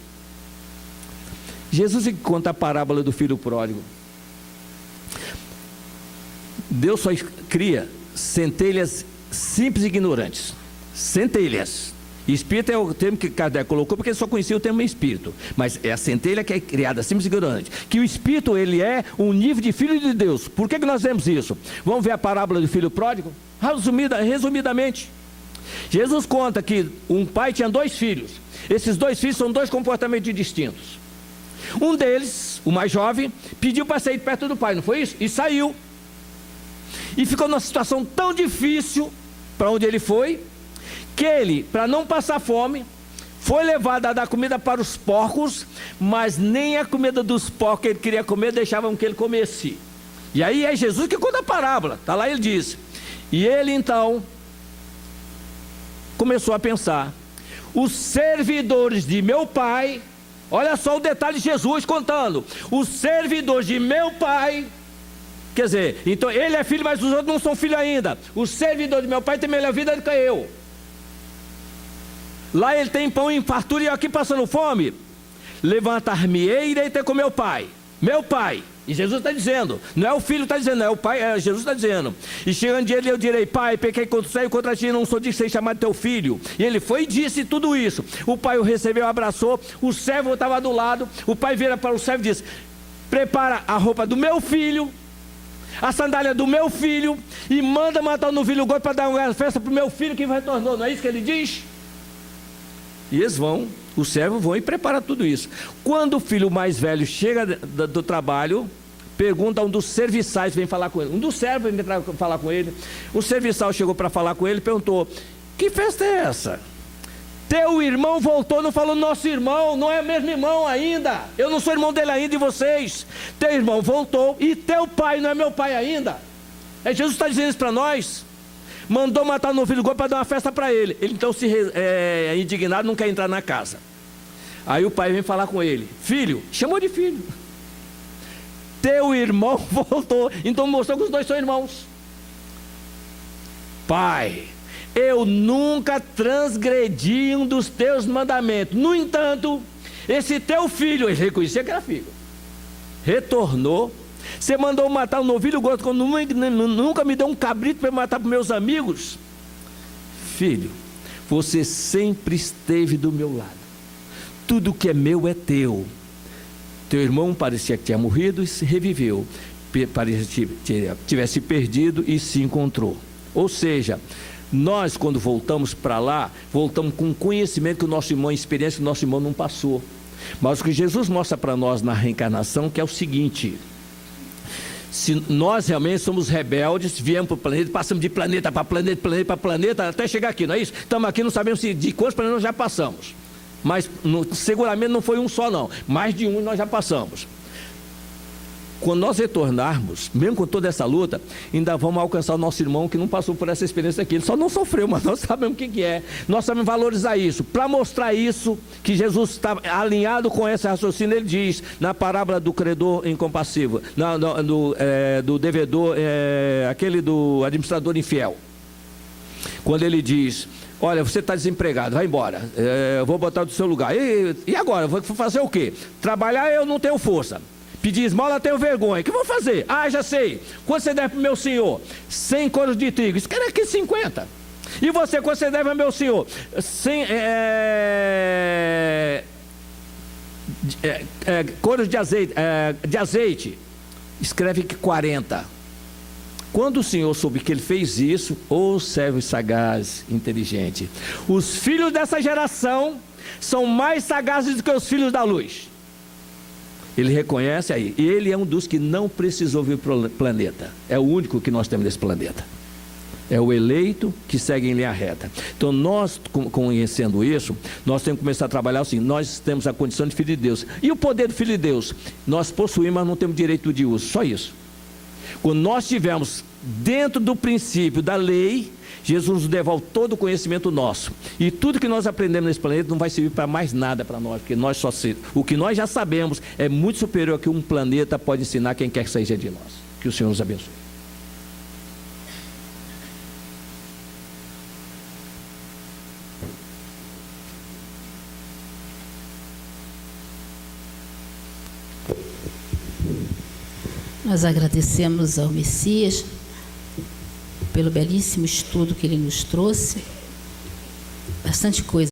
Jesus conta a parábola do filho pródigo. Deus só cria centelhas simples e ignorantes. Centelhas. Espírito é o termo que Kardec colocou, porque ele só conhecia o termo espírito. Mas é a centelha que é criada, simples e ignorante. Que o espírito, ele é um nível de filho de Deus. Por que nós vemos isso? Vamos ver a parábola do filho pródigo? Resumidamente. Jesus conta que um pai tinha 2 filhos. Esses 2 filhos são 2 comportamentos distintos. Um deles, o mais jovem, pediu para sair perto do pai, não foi isso? E saiu. E ficou numa situação tão difícil para onde ele foi, que ele, para não passar fome, foi levado a dar comida para os porcos, mas nem a comida dos porcos que ele queria comer deixavam que ele comesse. E aí é Jesus que conta a parábola, está lá, ele diz. E ele então começou a pensar: os servidores de meu pai, olha só o detalhe de Jesus contando, os servidores de meu pai, quer dizer, então ele é filho, mas os outros não são filhos ainda. Os servidores de meu pai têm melhor vida do que eu. Lá ele tem pão em fartura e eu aqui passando fome. Levantar-me-ei e irei ter com meu pai. Meu pai. E Jesus está dizendo, não é o filho que está dizendo, não é o pai, é Jesus está dizendo. E chegando de ele eu direi: pai, pequei contra o céu e contra ti, não sou digno de ser chamado teu filho. E ele foi e disse tudo isso. O pai o recebeu, abraçou, o servo estava do lado. O pai vira para o servo e diz: prepara a roupa do meu filho, a sandália do meu filho, e manda matar o novilho gordo para dar uma festa para o meu filho que retornou. Não é isso que ele diz? E eles vão, os servos vão e preparam tudo isso. Quando o filho mais velho chega do trabalho, pergunta a um dos serviçais, vem falar com ele. Um dos servos vem falar com ele. O serviçal chegou para falar com ele e perguntou: que festa é essa? Teu irmão voltou, não falou nosso irmão, não é mesmo irmão ainda. Eu não sou irmão dele ainda, e vocês? Teu irmão voltou e teu pai não é meu pai ainda. Jesus está dizendo isso para nós. Mandou matar o novilho gordo para dar uma festa para ele. Ele então indignado, não quer entrar na casa. Aí o pai vem falar com ele: filho, chamou de filho. Teu irmão voltou. Então mostrou que os 2 são irmãos. Pai, eu nunca transgredi um dos teus mandamentos. No entanto, esse teu filho, ele reconhecia que era filho, retornou. Você mandou matar um novilho gordo quando nunca me deu um cabrito para matar para meus amigos. Filho, você sempre esteve do meu lado. Tudo que é meu é teu. Teu irmão parecia que tinha morrido e se reviveu. Parecia que tivesse perdido e se encontrou. Ou seja, nós quando voltamos para lá, voltamos com conhecimento que o nosso irmão, experiência que o nosso irmão não passou. Mas o que Jesus mostra para nós na reencarnação, que é o seguinte: se nós realmente somos rebeldes, viemos para o planeta, passamos de planeta para planeta, planeta para planeta, até chegar aqui, não é isso? Estamos aqui, não sabemos de quantos planetas nós já passamos. Mas seguramente não foi um só não, mais de um nós já passamos. Quando nós retornarmos, mesmo com toda essa luta, ainda vamos alcançar o nosso irmão que não passou por essa experiência aqui. Ele só não sofreu, mas nós sabemos o que é. Nós sabemos valorizar isso. Para mostrar isso, que Jesus está alinhado com esse raciocínio, ele diz na parábola do credor incompassivo, do devedor, aquele do administrador infiel. Quando ele diz: olha, você está desempregado, vai embora, eu vou botar do seu lugar. E agora? Vou fazer o quê? Trabalhar eu não tenho força. Pedir esmola, tenho vergonha. O que eu vou fazer? Ah, já sei. Quanto você deve para o meu senhor? 100 coros de trigo. Isso quer aqui 50. E você, quanto você deve ao meu senhor? 100 coros de azeite. Escreve que 40. Quando o Senhor soube que ele fez isso, ô servo sagaz, inteligente, os filhos dessa geração são mais sagazes do que os filhos da luz. Ele reconhece aí, ele é um dos que não precisou vir para o planeta. É o único que nós temos nesse planeta. É o eleito que segue em linha reta. Então nós, conhecendo isso, nós temos que começar a trabalhar assim. Nós temos a condição de filho de Deus. E o poder do filho de Deus? Nós possuímos, mas não temos direito de uso. Só isso. Quando nós estivermos dentro do princípio da lei, Jesus nos devolve todo o conhecimento nosso. E tudo que nós aprendemos nesse planeta não vai servir para mais nada para nós, porque o que nós já sabemos é muito superior ao que um planeta pode ensinar quem quer que seja de nós. Que o Senhor nos abençoe. Nós agradecemos ao Messias pelo belíssimo estudo que ele nos trouxe. Bastante coisa.